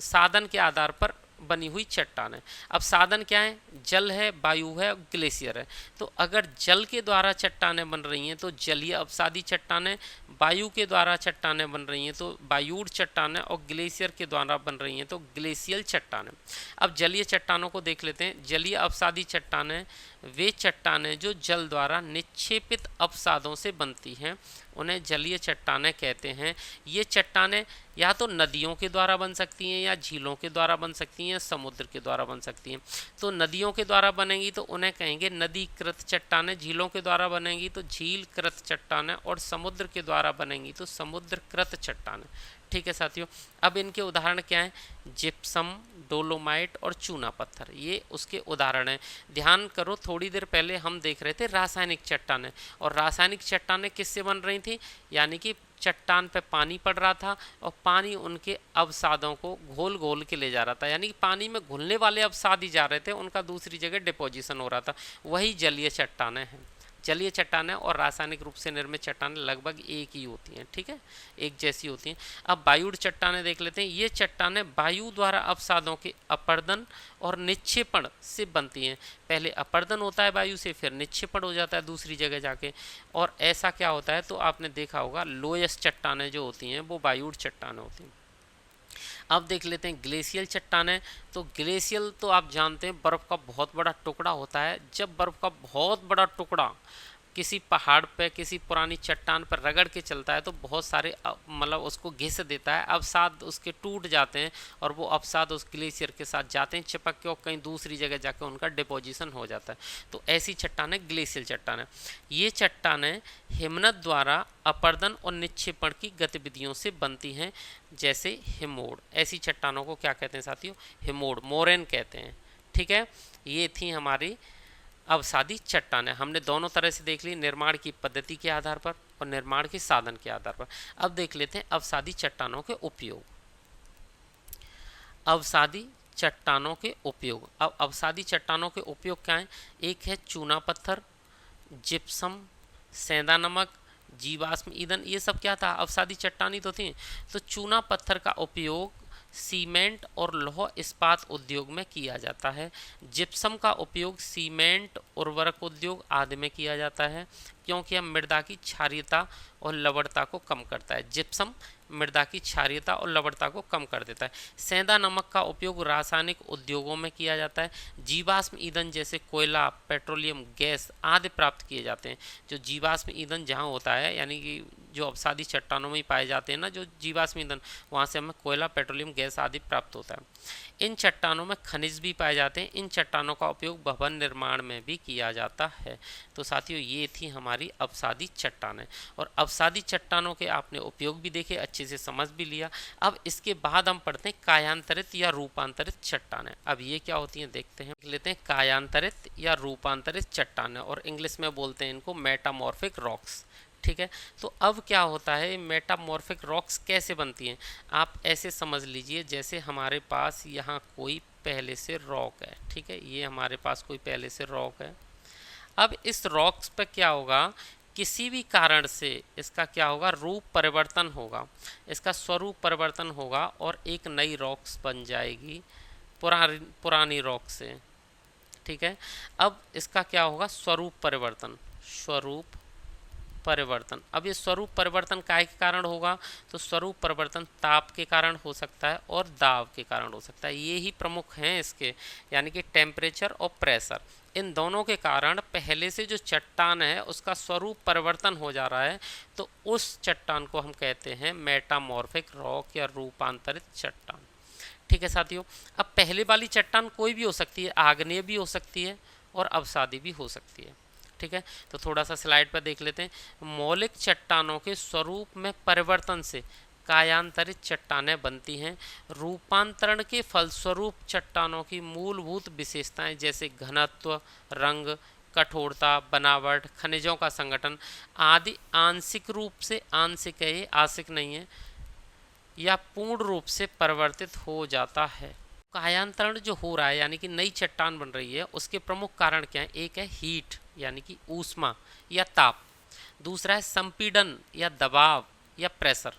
Speaker 1: साधन के आधार पर बनी हुई चट्टान है। अब साधन क्या है, जल है, वायु है, ग्लेशियर है। तो अगर जल के द्वारा चट्टानें बन रही हैं तो जलीय अवसादी चट्टानें, वायु के द्वारा चट्टानें बन रही हैं तो वायुड़ चट्टानें, और ग्लेशियर के द्वारा बन रही हैं तो ग्लेशियल चट्टानें। अब जलीय चट्टानों को देख लेते हैं। जलीय अवसादी चट्टानें वे चट्टानें जो जल द्वारा निक्षेपित अवसादों से बनती हैं, उन्हें जलीय चट्टानें कहते हैं। ये चट्टानें या तो नदियों के द्वारा बन सकती हैं, या झीलों के द्वारा बन सकती हैं, समुद्र के द्वारा बन सकती हैं। तो नदियों के द्वारा बनेंगी तो उन्हें कहेंगे नदीकृत चट्टानें, झीलों के द्वारा बनेंगी तो झीलकृत चट्टानें, और समुद्र के द्वारा बनेंगी तो समुद्रकृत चट्टानें। ठीक है साथियों, अब इनके उदाहरण क्या हैं, जिप्सम, डोलोमाइट और चूना पत्थर, ये उसके उदाहरण हैं। ध्यान करो, थोड़ी देर पहले हम देख रहे थे रासायनिक चट्टानें, और रासायनिक चट्टानें किससे बन रही थी, यानी कि चट्टान पे पानी पड़ रहा था और पानी उनके अवसादों को घोल घोल के ले जा रहा था, यानी कि पानी में घुलने वाले अवसाद ही जा रहे थे, उनका दूसरी जगह डिपोजिशन हो रहा था, वही जलीय चट्टानें हैं। जलीय चट्टानें और रासायनिक रूप से निर्मित चट्टानें लगभग एक ही होती हैं, ठीक है, एक जैसी होती हैं। अब वायुड़ चट्टानें देख लेते हैं। ये चट्टानें वायु द्वारा अवसादों के अपर्दन और निक्षेपण से बनती हैं। पहले अपर्दन होता है वायु से, फिर निक्षेपण हो जाता है दूसरी जगह जाके। और ऐसा क्या होता है, तो आपने देखा होगा लोयस चट्टानें जो होती हैं वो वायुड़ चट्टानें होती हैं। अब देख लेते हैं ग्लेशियल चट्टानें। तो ग्लेशियल तो आप जानते हैं बर्फ़ का बहुत बड़ा टुकड़ा होता है। जब बर्फ़ का बहुत बड़ा टुकड़ा किसी पहाड़ पे, किसी पुरानी चट्टान पर रगड़ के चलता है तो बहुत सारे मतलब उसको घिस देता है, अवसाद उसके टूट जाते हैं, और वो अवसाद उस ग्लेशियर के साथ जाते हैं चिपक के, और कहीं दूसरी जगह जाकर उनका डिपोजिशन हो जाता है। तो ऐसी चट्टानें ग्लेशियल चट्टानें। ये चट्टानें हिमनद द्वारा अपर्दन और निक्षेपण की गतिविधियों से बनती हैं, जैसे हिमोड़। ऐसी चट्टानों को क्या कहते हैं साथियों, हिमोड़, मोरेन कहते हैं। ठीक है, ये थी हमारी अवसादी चट्टानें। हमने दोनों तरह से देख ली, निर्माण की पद्धति के आधार पर और निर्माण के साधन के आधार पर। अब देख लेते हैं अवसादी चट्टानों के उपयोग। अवसादी चट्टानों के उपयोग। अब अवसादी चट्टानों के उपयोग क्या हैं, एक है चूना पत्थर, जिप्सम, सेंधा नमक, जीवाश्म ईंधन। ये सब क्या था, अवसादी चट्टानी तो थी। तो चूना पत्थर का उपयोग सीमेंट और लौह इस्पात उद्योग में किया जाता है। जिप्सम का उपयोग सीमेंट, उर्वरक उद्योग आदि में किया जाता है, क्योंकि यह मृदा की क्षारीयता और लवणता को कम करता है। जिप्सम मृदा की क्षारीयता और लवणता को कम कर देता है। सेंधा नमक का उपयोग रासायनिक उद्योगों में किया जाता है। जीवाश्म ईंधन जैसे कोयला, पेट्रोलियम, गैस आदि प्राप्त किए जाते हैं। जो जीवाश्म ईंधन जहाँ होता है, यानी कि जो अवसादी चट्टानों में ही पाए जाते हैं ना, जो जीवाश्म ईंधन, वहाँ से हमें कोयला, पेट्रोलियम, गैस आदि प्राप्त होता है। इन चट्टानों में खनिज भी पाए जाते हैं। इन चट्टानों का उपयोग भवन निर्माण में भी किया जाता है। तो साथियों, ये थी हमारी अवसादी चट्टानें, और अवसादी चट्टानों के आपने उपयोग भी देखे, अच्छे से समझ भी लिया। अब इसके बाद हम पढ़ते हैं कायांतरित या रूपांतरित चट्टानें। अब ये क्या होती हैं देखते हैं, देख लेते हैं। कायांतरित या रूपांतरित चट्टानें, और इंग्लिश में बोलते हैं इनको मेटामॉर्फिक रॉक्स। ठीक है, तो अब क्या होता है, मेटामॉर्फिक रॉक्स कैसे बनती हैं, आप ऐसे समझ लीजिए जैसे हमारे पास यहाँ कोई पहले से रॉक है। ठीक है, ये हमारे पास कोई पहले से रॉक है। अब इस रॉक्स पर क्या होगा, किसी भी कारण से इसका क्या होगा, रूप परिवर्तन होगा, इसका स्वरूप परिवर्तन होगा और एक नई रॉक्स बन जाएगी पुरानी रॉक से। ठीक है, अब इसका क्या होगा, स्वरूप परिवर्तन। स्वरूप परिवर्तन, अब ये स्वरूप परिवर्तन काय के कारण होगा, तो स्वरूप परिवर्तन ताप के कारण हो सकता है और दाब के कारण हो सकता है। ये ही प्रमुख हैं इसके, यानी कि टेम्परेचर और प्रेशर, इन दोनों के कारण पहले से जो चट्टान है उसका स्वरूप परिवर्तन हो जा रहा है, तो उस चट्टान को हम कहते हैं मेटामॉर्फिक रॉक या रूपांतरित चट्टान। ठीक है साथियों, अब पहले वाली चट्टान कोई भी हो सकती है, आग्नेय भी हो सकती है और अवसादी भी हो सकती है। ठीक है, तो थोड़ा सा स्लाइड पर देख लेते हैं। मौलिक चट्टानों के स्वरूप में परिवर्तन से कायांतरित चट्टानें बनती हैं। रूपांतरण के फलस्वरूप चट्टानों की मूलभूत विशेषताएं जैसे घनत्व, रंग, कठोरता, बनावट, खनिजों का संगठन आदि आंशिक रूप से, आंशिक है ये, आंशिक नहीं है, या पूर्ण रूप से परिवर्तित हो जाता है। कायांतरण जो हो रहा है यानी कि नई चट्टान बन रही है, उसके प्रमुख कारण क्या है, एक है हीट यानी कि ऊष्मा या ताप, दूसरा है संपीड़न या दबाव या प्रेशर,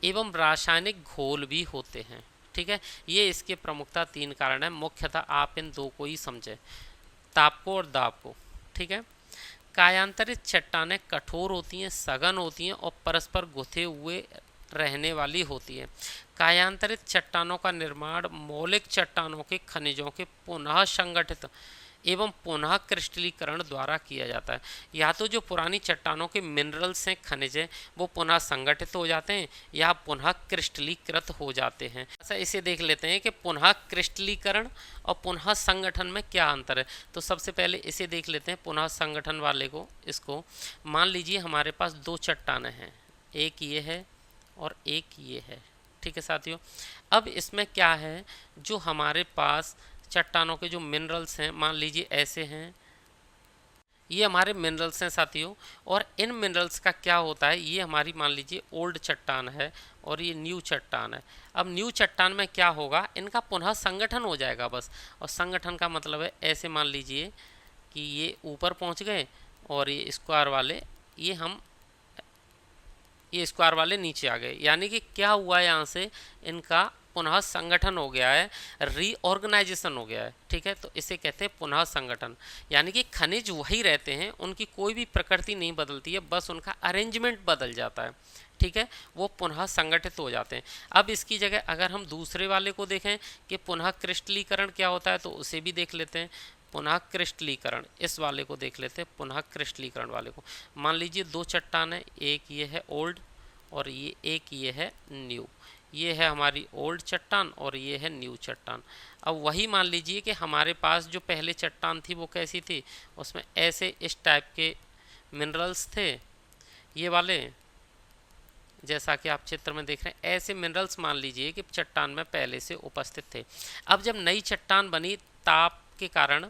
Speaker 1: एवं रासायनिक घोल भी होते हैं। ठीक है, ये इसके प्रमुखता 3 कारण है, मुख्यतः आप इन 2 को ही समझें, ताप को और दाब को। ठीक है, कायांतरित चट्टानें कठोर होती हैं, सघन होती हैं और परस्पर गुथे हुए रहने वाली होती है। कायांतरित चट्टानों का निर्माण मौलिक चट्टानों के खनिजों के पुनः संगठित एवं पुनः क्रिस्टलीकरण द्वारा किया जाता है। या तो जो पुरानी चट्टानों के मिनरल्स हैं, खनिज हैं, वो पुनः संगठित हो जाते हैं या पुनः क्रिस्टलीकृत हो जाते हैं। ऐसा इसे देख लेते हैं कि पुनः क्रिस्टलीकरण और पुनः संगठन में क्या अंतर है। तो सबसे पहले इसे देख लेते हैं, पुनः संगठन वाले को। इसको मान लीजिए हमारे पास 2 चट्टानें हैं, एक ये है और एक ये है। ठीक है साथियों, अब इसमें क्या है, जो हमारे पास चट्टानों के जो मिनरल्स हैं, मान लीजिए ऐसे हैं, ये हमारे मिनरल्स हैं साथियों, और इन मिनरल्स का क्या होता है, ये हमारी मान लीजिए ओल्ड चट्टान है और ये न्यू चट्टान है। अब न्यू चट्टान में क्या होगा, इनका पुनः संगठन हो जाएगा बस, और संगठन का मतलब है ऐसे मान लीजिए कि ये ऊपर पहुंच गए और ये स्क्वायर वाले नीचे आ गए, यानी कि क्या हुआ है, यहाँ से इनका पुनः संगठन हो गया है, रीऑर्गेनाइजेशन हो गया है। ठीक है, तो इसे कहते हैं पुनः संगठन, यानी कि खनिज वही रहते हैं, उनकी कोई भी प्रकृति नहीं बदलती है, बस उनका अरेंजमेंट बदल जाता है। ठीक है, वो पुनः संगठित हो जाते हैं। अब इसकी जगह अगर हम दूसरे वाले को देखें कि पुनः क्रिस्टलीकरण क्या होता है, तो उसे भी देख लेते हैं। पुनः क्रिस्टलीकरण, इस वाले को देख लेते हैं, पुनः क्रिस्टलीकरण वाले को। मान लीजिए 2 चट्टान है, एक ये है ओल्ड और एक ये है न्यू। ये है हमारी ओल्ड चट्टान और ये है न्यू चट्टान। अब वही मान लीजिए कि हमारे पास जो पहले चट्टान थी वो कैसी थी, उसमें ऐसे इस टाइप के मिनरल्स थे, ये वाले जैसा कि आप चित्र में देख रहे हैं, ऐसे मिनरल्स मान लीजिए कि चट्टान में पहले से उपस्थित थे। अब जब नई चट्टान बनी ताप के कारण,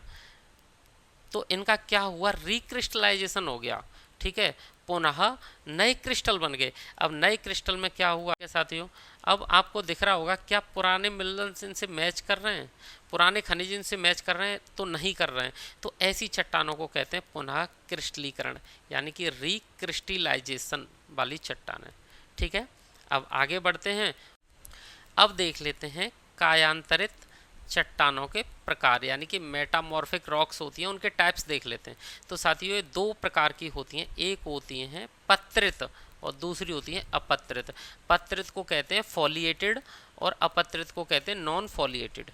Speaker 1: तो इनका क्या हुआ, रिक्रिस्टलाइजेशन हो गया। ठीक है, पुनः नए क्रिस्टल बन गए। अब नए क्रिस्टल में क्या हुआ साथियों, अब आपको दिख रहा होगा, क्या पुराने मिनरल्स इनसे मैच कर रहे हैं, पुराने खनिज इनसे मैच कर रहे हैं, तो नहीं कर रहे हैं। तो ऐसी चट्टानों को कहते हैं पुनः क्रिस्टलीकरण, यानी कि रिक्रिस्टलाइजेशन वाली चट्टान है। ठीक है, अब आगे बढ़ते हैं। अब देख लेते हैं कायांतरित चट्टानों के प्रकार, यानी कि मेटामॉर्फिक रॉक्स होती हैं, उनके टाइप्स देख लेते हैं। तो साथियों ये 2 प्रकार की होती हैं, एक होती हैं पत्रित और दूसरी होती है अपत्रित। पत्रित को कहते हैं फॉलिएटेड और अपत्रित को कहते हैं नॉन फॉलिएटेड।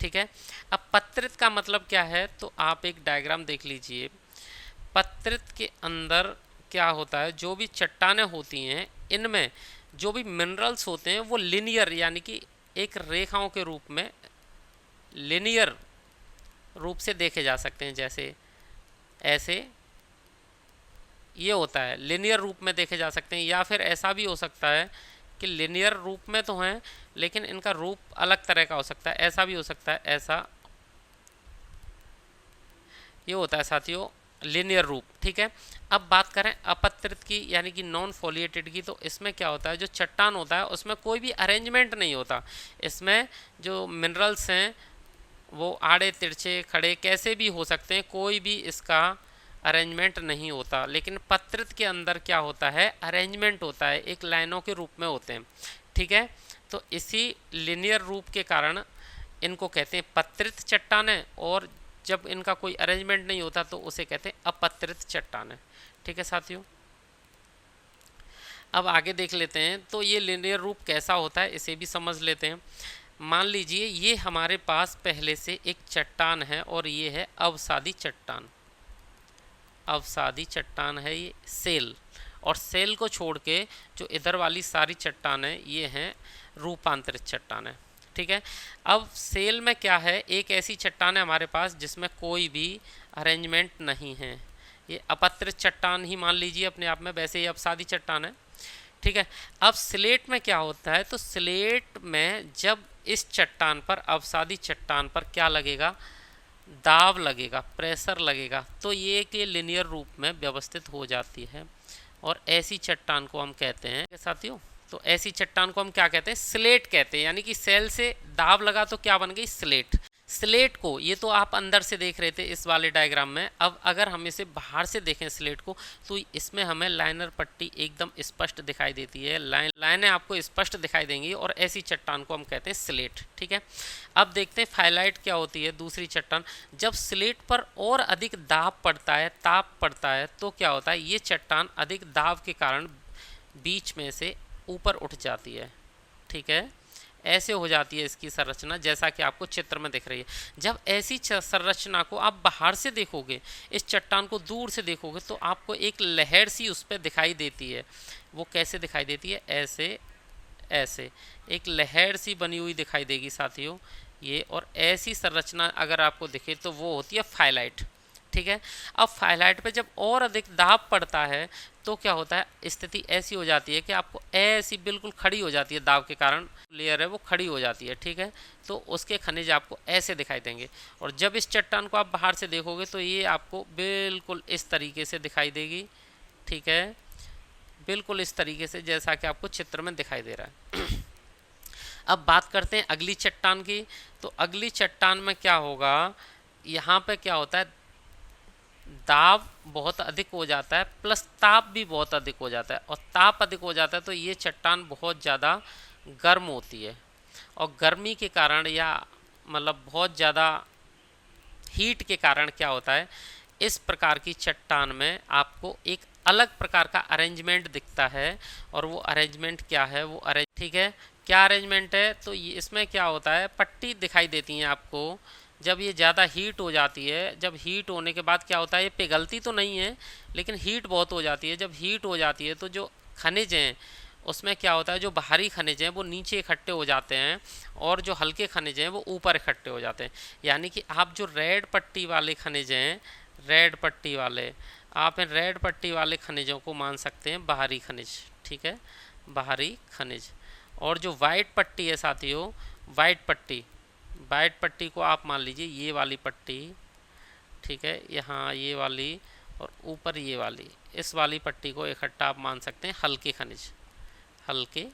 Speaker 1: ठीक है, अब पत्रित का मतलब क्या है, तो आप एक डायग्राम देख लीजिए। पत्रित के अंदर क्या होता है, जो भी चट्टानें होती हैं, इनमें जो भी मिनरल्स होते हैं वो लिनियर, यानी कि एक रेखाओं के रूप में, लिनियर रूप से देखे जा सकते हैं। जैसे ऐसे ये होता है, लिनियर रूप में देखे जा सकते हैं, या फिर ऐसा भी हो सकता है कि लिनियर रूप में तो हैं लेकिन इनका रूप अलग तरह का हो सकता है, ऐसा भी हो सकता है, ऐसा ये होता है साथियों लिनियर रूप। ठीक है, अब बात करें अपत्रित की, यानी कि नॉन फॉलिएटेड की, तो इसमें क्या होता है, जो चट्टान होता है उसमें कोई भी अरेंजमेंट नहीं होता, इसमें जो मिनरल्स हैं वो आड़े तिरछे खड़े कैसे भी हो सकते हैं, कोई भी इसका अरेंजमेंट नहीं होता। लेकिन पत्रित के अंदर क्या होता है, अरेंजमेंट होता है, एक लाइनों के रूप में होते हैं। ठीक है, तो इसी लिनियर रूप के कारण इनको कहते हैं पत्रित चट्टानें, और जब इनका कोई अरेंजमेंट नहीं होता तो उसे कहते हैं अपत्रित चट्टानें। ठीक है साथियों, अब आगे देख लेते हैं तो ये लिनियर रूप कैसा होता है इसे भी समझ लेते हैं। मान लीजिए ये हमारे पास पहले से एक चट्टान है और ये है अवसादी चट्टान। अवसादी चट्टान है ये सेल, और सेल को छोड़ के जो इधर वाली सारी चट्टानें ये हैं रूपांतरित चट्टानें। ठीक है, अब सेल में क्या है, एक ऐसी चट्टान है हमारे पास जिसमें कोई भी अरेंजमेंट नहीं है, ये अपत्रित चट्टान ही मान लीजिए अपने आप में, वैसे ही अवसादी चट्टान है। ठीक है, अब स्लेट में क्या होता है, तो स्लेट में जब इस चट्टान पर, अवसादी चट्टान पर क्या लगेगा, दाब लगेगा, प्रेशर लगेगा, तो ये कि लिनियर रूप में व्यवस्थित हो जाती है, और ऐसी चट्टान को हम कहते हैं साथियों, तो ऐसी चट्टान को हम क्या कहते हैं, स्लेट कहते हैं। यानी कि सेल से दाब लगा तो क्या बन गई, स्लेट। स्लेट को, ये तो आप अंदर से देख रहे थे इस वाले डायग्राम में, अब अगर हम इसे बाहर से देखें स्लेट को, तो इसमें हमें लाइनर पट्टी एकदम स्पष्ट दिखाई देती है, लाइनें आपको स्पष्ट दिखाई देंगी, और ऐसी चट्टान को हम कहते हैं स्लेट। ठीक है, अब देखते हैं फाइलाइट क्या होती है, दूसरी चट्टान। जब स्लेट पर और अधिक दाब पड़ता है, ताप पड़ता है, तो क्या होता है, ये चट्टान अधिक दाब के कारण बीच में से ऊपर उठ जाती है। ठीक है, ऐसे हो जाती है इसकी संरचना, जैसा कि आपको चित्र में दिख रही है। जब ऐसी संरचना को आप बाहर से देखोगे, इस चट्टान को दूर से देखोगे, तो आपको एक लहर सी उस पर दिखाई देती है। वो कैसे दिखाई देती है, ऐसे ऐसे एक लहर सी बनी हुई दिखाई देगी साथियों ये, और ऐसी संरचना अगर आपको दिखे तो वो होती है फाइलाइट। ठीक है, अब फाइलाइट पे जब और अधिक दाब पड़ता है तो क्या होता है, स्थिति ऐसी हो जाती है कि आपको ऐसी बिल्कुल खड़ी हो जाती है, दाब के कारण लेयर है वो खड़ी हो जाती है। ठीक है, तो उसके खनिज आपको ऐसे दिखाई देंगे, और जब इस चट्टान को आप बाहर से देखोगे तो ये आपको बिल्कुल इस तरीके से दिखाई देगी। ठीक है, बिल्कुल इस तरीके से जैसा कि आपको चित्र में दिखाई दे रहा है। अब बात करते हैं अगली चट्टान की, तो अगली चट्टान में क्या होगा, यहाँ पे क्या होता है, दाब बहुत अधिक हो जाता है, प्लस ताप भी बहुत अधिक हो जाता है, और ताप अधिक हो जाता है तो ये चट्टान बहुत ज़्यादा गर्म होती है, और गर्मी के कारण या मतलब बहुत ज़्यादा हीट के कारण क्या होता है, इस प्रकार की चट्टान में आपको एक अलग प्रकार का अरेंजमेंट दिखता है। और वो अरेंजमेंट क्या है, वो ठीक है, क्या अरेंजमेंट है, तो ये इसमें क्या होता है, पट्टी दिखाई देती है आपको। जब ये ज़्यादा हीट हो जाती है, जब हीट होने के बाद क्या होता है, ये पिघलती तो नहीं है लेकिन हीट बहुत हो जाती है। जब हीट हो जाती है तो जो खनिज हैं उसमें क्या होता है, जो बाहरी खनिज हैं वो नीचे इकट्ठे हो जाते हैं, और जो हल्के खनिज हैं वो ऊपर इकट्ठे हो जाते हैं। यानी कि आप जो रेड पट्टी वाले खनिज हैं, रेड पट्टी वाले, आप इन रेड पट्टी वाले खनिजों को मान सकते हैं बाहरी खनिज। ठीक है, बाहरी खनिज। और जो वाइट पट्टी है साथियों, वाइट पट्टी को आप मान लीजिए ये वाली पट्टी, ठीक है, यहाँ ये वाली और ऊपर ये वाली, इस वाली पट्टी को इकट्ठा आप मान सकते हैं हल्के खनिज, हल्के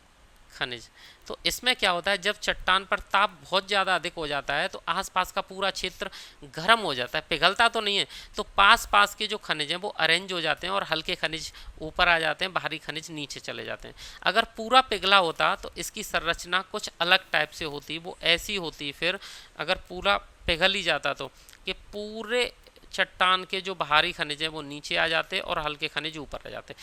Speaker 1: खनिज। तो इसमें क्या होता है, जब चट्टान पर ताप बहुत ज़्यादा अधिक हो जाता है तो आसपास का पूरा क्षेत्र गर्म हो जाता है, पिघलता तो नहीं है, तो पास के जो खनिज हैं वो अरेंज हो जाते हैं, और हल्के खनिज ऊपर आ जाते हैं, बाहरी खनिज नीचे चले जाते हैं। अगर पूरा पिघला होता तो इसकी संरचना कुछ अलग टाइप से होती, वो ऐसी होती फिर, अगर पूरा पिघल ही जाता तो, कि पूरे चट्टान के जो बाहरी खनिज हैं वो नीचे आ जाते और हल्के खनिज ऊपर आ जाते।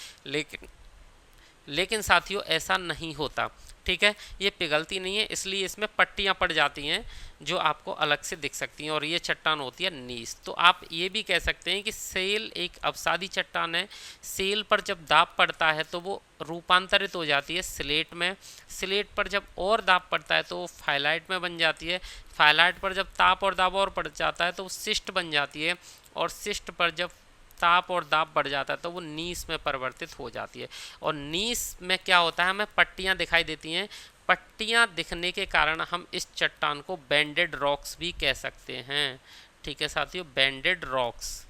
Speaker 1: लेकिन साथियों ऐसा नहीं होता। ठीक है, ये पिघलती नहीं है, इसलिए इसमें पट्टियाँ पड़ जाती हैं जो आपको अलग से दिख सकती हैं, और ये चट्टान होती है नीस। तो आप ये भी कह सकते हैं कि सेल एक अवसादी चट्टान है। सेल पर जब दाब पड़ता है तो वो रूपांतरित हो जाती है स्लेट में, स्लेट पर जब और दाब पड़ता है तो वो फाइलाइट में बन जाती है, फाइलाइट पर जब ताप और दाब और पड़ जाता है तो वो सिस्ट बन जाती है, और सिस्ट पर जब ताप और दाब बढ़ जाता है तो वो नीस में परिवर्तित हो जाती है। और नीस में क्या होता है, हमें पट्टियाँ दिखाई देती हैं। पट्टियाँ दिखने के कारण हम इस चट्टान को बैंडेड रॉक्स भी कह सकते हैं। ठीक है साथियों, बैंडेड रॉक्स।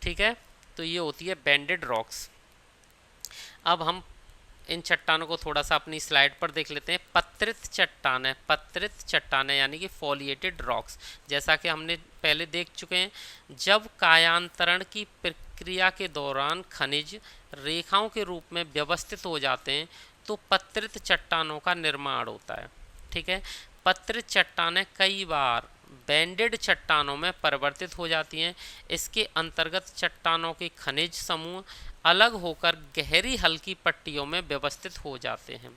Speaker 1: ठीक है, तो ये होती है बैंडेड रॉक्स। अब हम इन चट्टानों को थोड़ा सा अपनी स्लाइड पर देख लेते हैं। पत्रित चट्टान है, पत्रित चट्टान है यानी कि फॉलिएटेड रॉक्स। जैसा कि हमने पहले देख चुके हैं, जब कायांतरण की प्रक्रिया के दौरान खनिज रेखाओं के रूप में व्यवस्थित हो जाते हैं तो पत्रित चट्टानों का निर्माण होता है। ठीक है, पत्रित चट्टानें कई बार बैंडेड चट्टानों में परिवर्तित हो जाती हैं। इसके अंतर्गत चट्टानों के खनिज समूह अलग होकर गहरी हल्की पट्टियों में व्यवस्थित हो जाते हैं।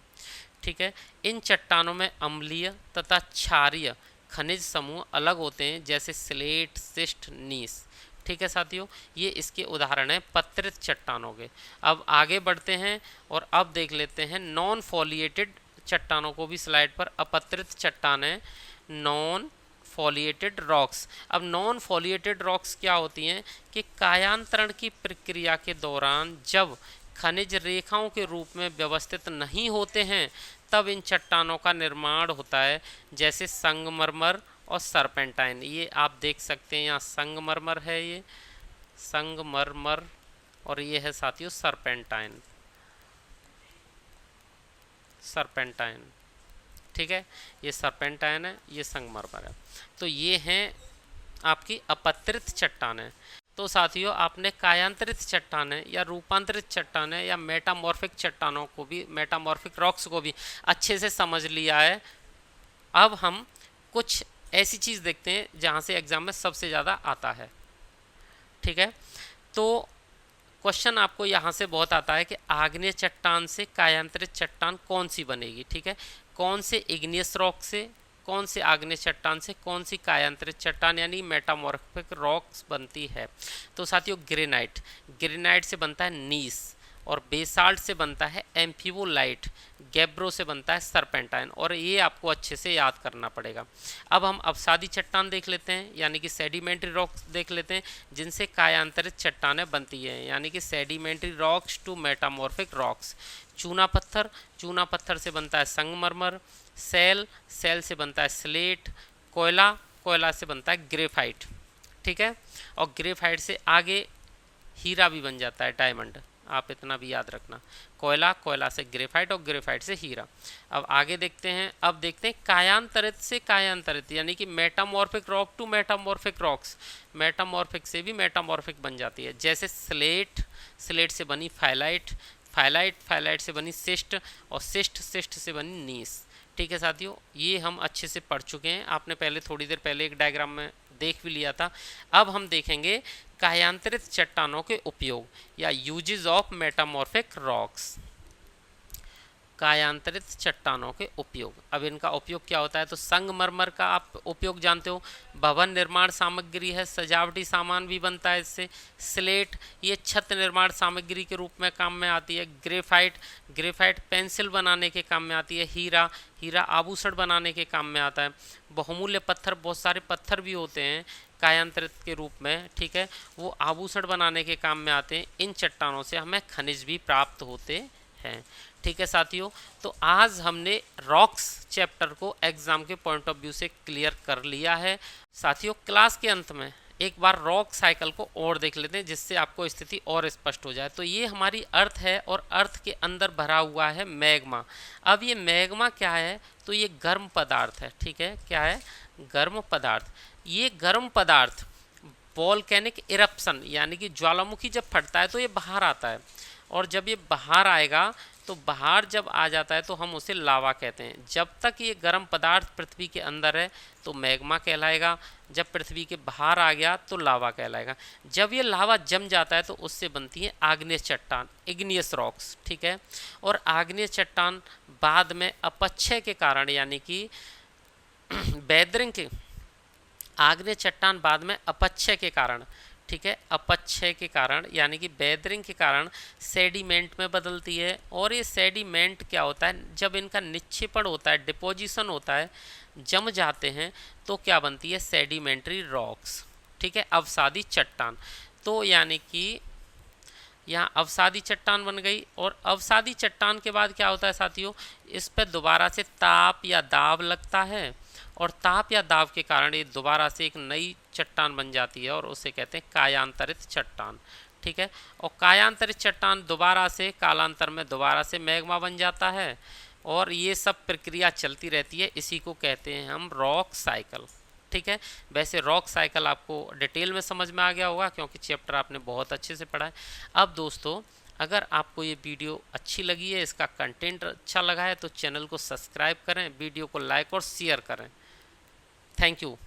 Speaker 1: ठीक है, इन चट्टानों में अम्लीय तथा क्षारीय खनिज समूह अलग होते हैं, जैसे स्लेट, शिस्ट, नीस। ठीक है साथियों, ये इसके उदाहरण हैं पत्रित चट्टानों के। अब आगे बढ़ते हैं और अब देख लेते हैं नॉन फॉलिएटेड चट्टानों को भी स्लाइड पर। अपत्रित चट्टानें, नॉन फॉलिएटेड रॉक्स। अब नॉन फॉलिएटेड रॉक्स क्या होती हैं कि कायांतरण की प्रक्रिया के दौरान जब खनिज रेखाओं के रूप में व्यवस्थित नहीं होते हैं तब इन चट्टानों का निर्माण होता है, जैसे संगमरमर और सरपेंटाइन। ये आप देख सकते हैं, यहाँ संगमरमर है, ये संगमरमर, और ये है साथियों सरपेंटाइन, सरपेंटाइन। ठीक है, ये सरपेंटाइन है, ये संगमरमर है। तो ये हैं आपकी अपत्रित चट्टानें। तो साथियों, आपने कायांतरित चट्टानें या रूपांतरित चट्टानें या मेटामॉर्फिक चट्टानों को भी, मेटामॉर्फिक रॉक्स को भी अच्छे से समझ लिया है। अब हम कुछ ऐसी चीज़ देखते हैं जहाँ से एग्जाम में सबसे ज़्यादा आता है। ठीक है, तो क्वेश्चन आपको यहाँ से बहुत आता है कि आग्नेय चट्टान से कायांतरित चट्टान कौन सी बनेगी। ठीक है, कौन से इग्नियस रॉक से, कौन से आग्नेय चट्टान से कौन सी कायांतरित चट्टान यानी मेटामॉर्फिक रॉक्स बनती है। तो साथियों, ग्रेनाइट, ग्रेनाइट से बनता है नीस, और बेसाल्ट से बनता है एम्फीबोलाइट, गैब्रो से बनता है सरपेंटाइन, और ये आपको अच्छे से याद करना पड़ेगा। अब हम अवसादी चट्टान देख लेते हैं, यानी कि सेडिमेंट्री रॉक्स देख लेते हैं जिनसे कायांतरित चट्टानें बनती हैं, यानी कि sedimentary rocks to metamorphic rocks. चूना पत्थर, चूना पत्थर से बनता है संगमरमर। सेल, सेल से बनता है स्लेट। कोयला, कोयला से बनता है ग्रेफाइट। ठीक है, और ग्रेफाइट से आगे हीरा भी बन जाता है, डायमंड। आप इतना भी याद रखना, कोयला, कोयला से ग्रेफाइट और ग्रेफाइट से हीरा। अब आगे देखते हैं, अब देखते हैं कायांतरित से कायांतरित यानी कि metamorphic rock to metamorphic rocks. Metamorphic से भी मेटामॉर्फिक बन जाती है, जैसे स्लेट, स्लेट से बनी फाइलाइट, फाइलाइट, फाइलाइट से बनी सिस्ट, और सिस्ट, सिस्ट से बनी नीस। ठीक है साथियों, ये हम अच्छे से पढ़ चुके हैं, आपने पहले थोड़ी देर पहले एक डायग्राम में देख भी लिया था। अब हम देखेंगे कायांतरित चट्टानों के उपयोग या यूजेस ऑफ मेटामॉर्फिक रॉक्स। कायांतरित चट्टानों के उपयोग, अब इनका उपयोग क्या होता है। तो संगमरमर का आप उपयोग जानते हो, भवन निर्माण सामग्री है, सजावटी सामान भी बनता है इससे। स्लेट, ये छत निर्माण सामग्री के रूप में काम में आती है। ग्रेफाइट, ग्रेफाइट पेंसिल बनाने के काम में आती है। हीरा, हीरा आभूषण बनाने के काम में आता है। बहुमूल्य पत्थर, बहुत सारे पत्थर भी होते हैं कायांतरित के रूप में, ठीक है, वो आभूषण बनाने के काम में आते हैं। इन चट्टानों से हमें खनिज भी प्राप्त होते हैं। ठीक है साथियों, तो आज हमने रॉक्स चैप्टर को एग्जाम के पॉइंट ऑफ व्यू से क्लियर कर लिया है। साथियों, क्लास के अंत में एक बार रॉक साइकिल को और देख लेते हैं जिससे आपको स्थिति और स्पष्ट हो जाए। तो ये हमारी अर्थ है और अर्थ के अंदर भरा हुआ है मैग्मा। अब ये मैग्मा क्या है, तो ये गर्म पदार्थ है। ठीक है, क्या है, गर्म पदार्थ। ये गर्म पदार्थ वोल्केनिक इरप्शन यानी कि ज्वालामुखी जब फटता है तो ये बाहर आता है, और जब ये बाहर आएगा तो बाहर जब आ जाता है तो हम उसे लावा कहते हैं। जब तक ये गर्म पदार्थ पृथ्वी के अंदर है तो मैग्मा कहलाएगा, जब पृथ्वी के बाहर आ गया तो लावा कहलाएगा। जब ये लावा जम जाता है तो उससे बनती है आग्नेय चट्टान, इग्नियस रॉक्स। ठीक है, और आग्नेय चट्टान बाद में अपक्षय के कारण यानी कि वेदरिंग के, आग्नेय चट्टान बाद में अपक्षय के कारण, ठीक है, अपक्षय के कारण यानी कि वेदरिंग के कारण सेडिमेंट में बदलती है। और ये सेडिमेंट क्या होता है, जब इनका निक्षेपण होता है, डिपोजिशन होता है, जम जाते हैं तो क्या बनती है, सेडिमेंट्री रॉक्स। ठीक है, अवसादी चट्टान। तो यानी कि यहाँ अवसादी चट्टान बन गई, और अवसादी चट्टान के बाद क्या होता है साथियों, इस पर दोबारा से ताप या दाब लगता है, और ताप या दाब के कारण ये दोबारा से एक नई चट्टान बन जाती है और उसे कहते हैं कायांतरित चट्टान। ठीक है। और कायांतरित चट्टान दोबारा से कालांतर में दोबारा से मैग्मा बन जाता है, और ये सब प्रक्रिया चलती रहती है, इसी को कहते हैं हम रॉक साइकिल। ठीक है। वैसे रॉक साइकिल आपको डिटेल में समझ में आ गया होगा क्योंकि चैप्टर आपने बहुत अच्छे से पढ़ा है। अब दोस्तों, अगर आपको ये वीडियो अच्छी लगी है, इसका कंटेंट अच्छा लगा है, तो चैनल को सब्सक्राइब करें, वीडियो को लाइक और शेयर करें। Thank you.